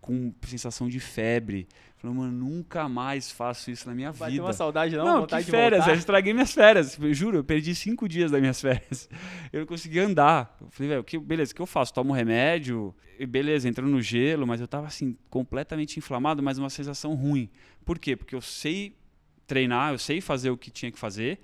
com sensação de febre. Falei, mano, nunca mais faço isso na minha vida. Vai ter uma saudade não? Não, vontade que férias, de eu estraguei minhas férias. Eu juro, eu perdi 5 dias das minhas férias. Eu não conseguia andar. Eu falei, velho, beleza, o que eu faço? Tomo remédio, e beleza, entro no gelo, mas eu tava assim, completamente inflamado, mas uma sensação ruim. Por quê? Porque eu sei treinar, eu sei fazer o que tinha que fazer.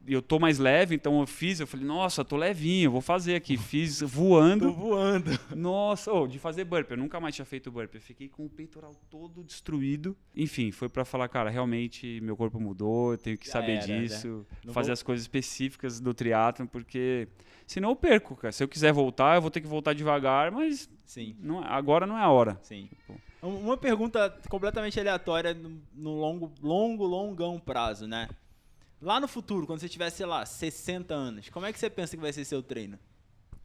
Eu tô mais leve, então eu falei, nossa, tô levinho, vou fazer aqui. Fiz voando. Tô voando. Nossa, de fazer burpee. Eu nunca mais tinha feito burpee. Eu fiquei com o peitoral todo destruído. Enfim, foi pra falar, cara, realmente meu corpo mudou, eu tenho que saber disso, né? fazer as coisas específicas do triatlon, porque senão eu perco, cara. Se eu quiser voltar, eu vou ter que voltar devagar, mas Sim. Agora não é a hora. Sim. Tipo. Uma pergunta completamente aleatória no longão prazo, né? Lá no futuro, quando você tiver, sei lá, 60 anos, como é que você pensa que vai ser seu treino?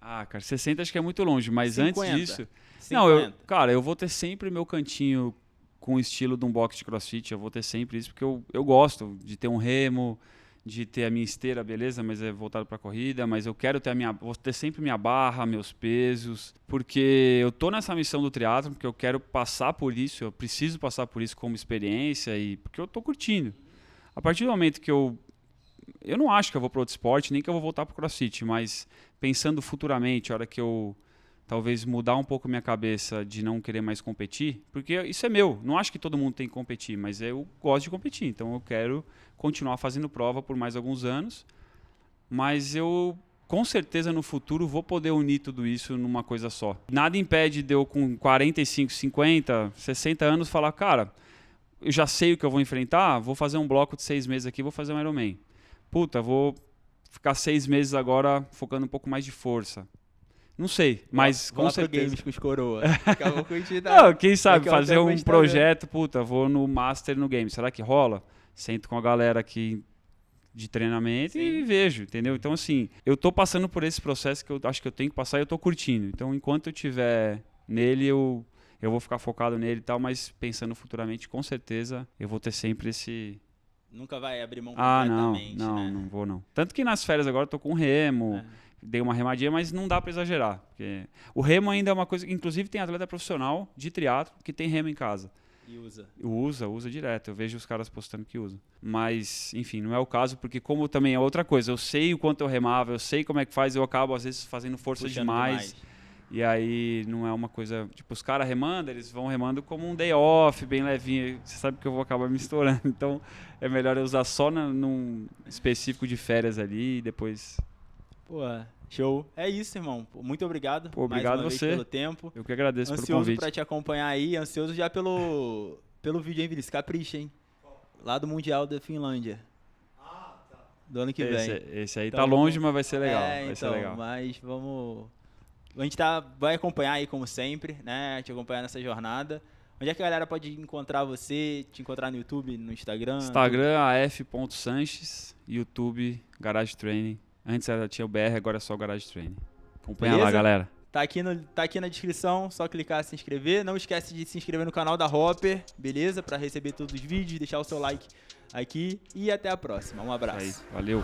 Cara, 60 acho que é muito longe, mas 50, antes disso... 50. Não, eu vou ter sempre meu cantinho com o estilo de um box de crossfit, eu vou ter sempre isso, porque eu gosto de ter um remo, de ter a minha esteira, beleza, mas é voltado para corrida, mas eu quero ter vou ter sempre minha barra, meus pesos, porque eu tô nessa missão do triatlo, porque eu quero passar por isso, eu preciso passar por isso como experiência e porque eu tô curtindo. A partir do momento que eu não acho que eu vou para outro esporte, nem que eu vou voltar para o CrossFit, mas pensando futuramente, a hora que eu talvez mudar um pouco minha cabeça de não querer mais competir, porque isso é meu, não acho que todo mundo tem que competir, mas eu gosto de competir, então eu quero continuar fazendo prova por mais alguns anos, mas eu com certeza no futuro vou poder unir tudo isso numa coisa só. Nada impede de eu com 45, 50, 60 anos falar, cara, eu já sei o que eu vou enfrentar, vou fazer um bloco de 6 meses aqui, vou fazer um Ironman. Puta, vou ficar 6 meses agora focando um pouco mais de força. Não sei, mas com certeza. Games com os coroa. Quem sabe fazer um projeto, vou no Master no Game. Será que rola? Sento com a galera aqui de treinamento e vejo, entendeu? Então, assim, eu tô passando por esse processo que eu acho que eu tenho que passar e eu tô curtindo. Então, enquanto eu estiver nele, eu vou ficar focado nele e tal, mas pensando futuramente, com certeza, eu vou ter sempre esse... Nunca vai abrir mão completamente, não vou não. Tanto que nas férias agora eu tô com remo, dei uma remadinha, mas não dá pra exagerar. Porque o remo ainda é uma coisa... Inclusive tem atleta profissional de triatlo que tem remo em casa. E usa. Usa direto. Eu vejo os caras postando que usam. Mas, enfim, não é o caso, porque como também é outra coisa, eu sei o quanto eu remava, eu sei como é que faz, eu acabo às vezes fazendo força Puxando demais. E aí não é uma coisa... Tipo, os caras remando, eles vão remando como um day off, bem levinho. Você sabe que eu vou acabar me estourando. Então é melhor eu usar só num específico de férias ali e depois... Pô, show. É isso, irmão. Pô, muito obrigado. Pô, obrigado mais uma vez você pelo tempo. Eu que agradeço pelo Ansioso convite. pra te acompanhar aí. Ansioso já pelo vídeo, hein, Vinícius? Capricha, hein? Lá do Mundial da Finlândia. Do ano que vem. Esse aí Então, tá longe, mas vai ser legal. Vai ser legal. Mas vamos... A gente vai acompanhar aí, como sempre, né? Te acompanhar nessa jornada. Onde é que a galera pode encontrar você? Te encontrar no YouTube, no Instagram? Instagram, af.sanches. YouTube, Garage Training. Antes tinha o BR, agora é só o Garage Training. Acompanha Beleza? lá, galera. Tá aqui na descrição, só clicar e se inscrever. Não esquece de se inscrever no canal da Hopper, beleza? Pra receber todos os vídeos, deixar o seu like aqui. E até a próxima. Um abraço. Aí, valeu.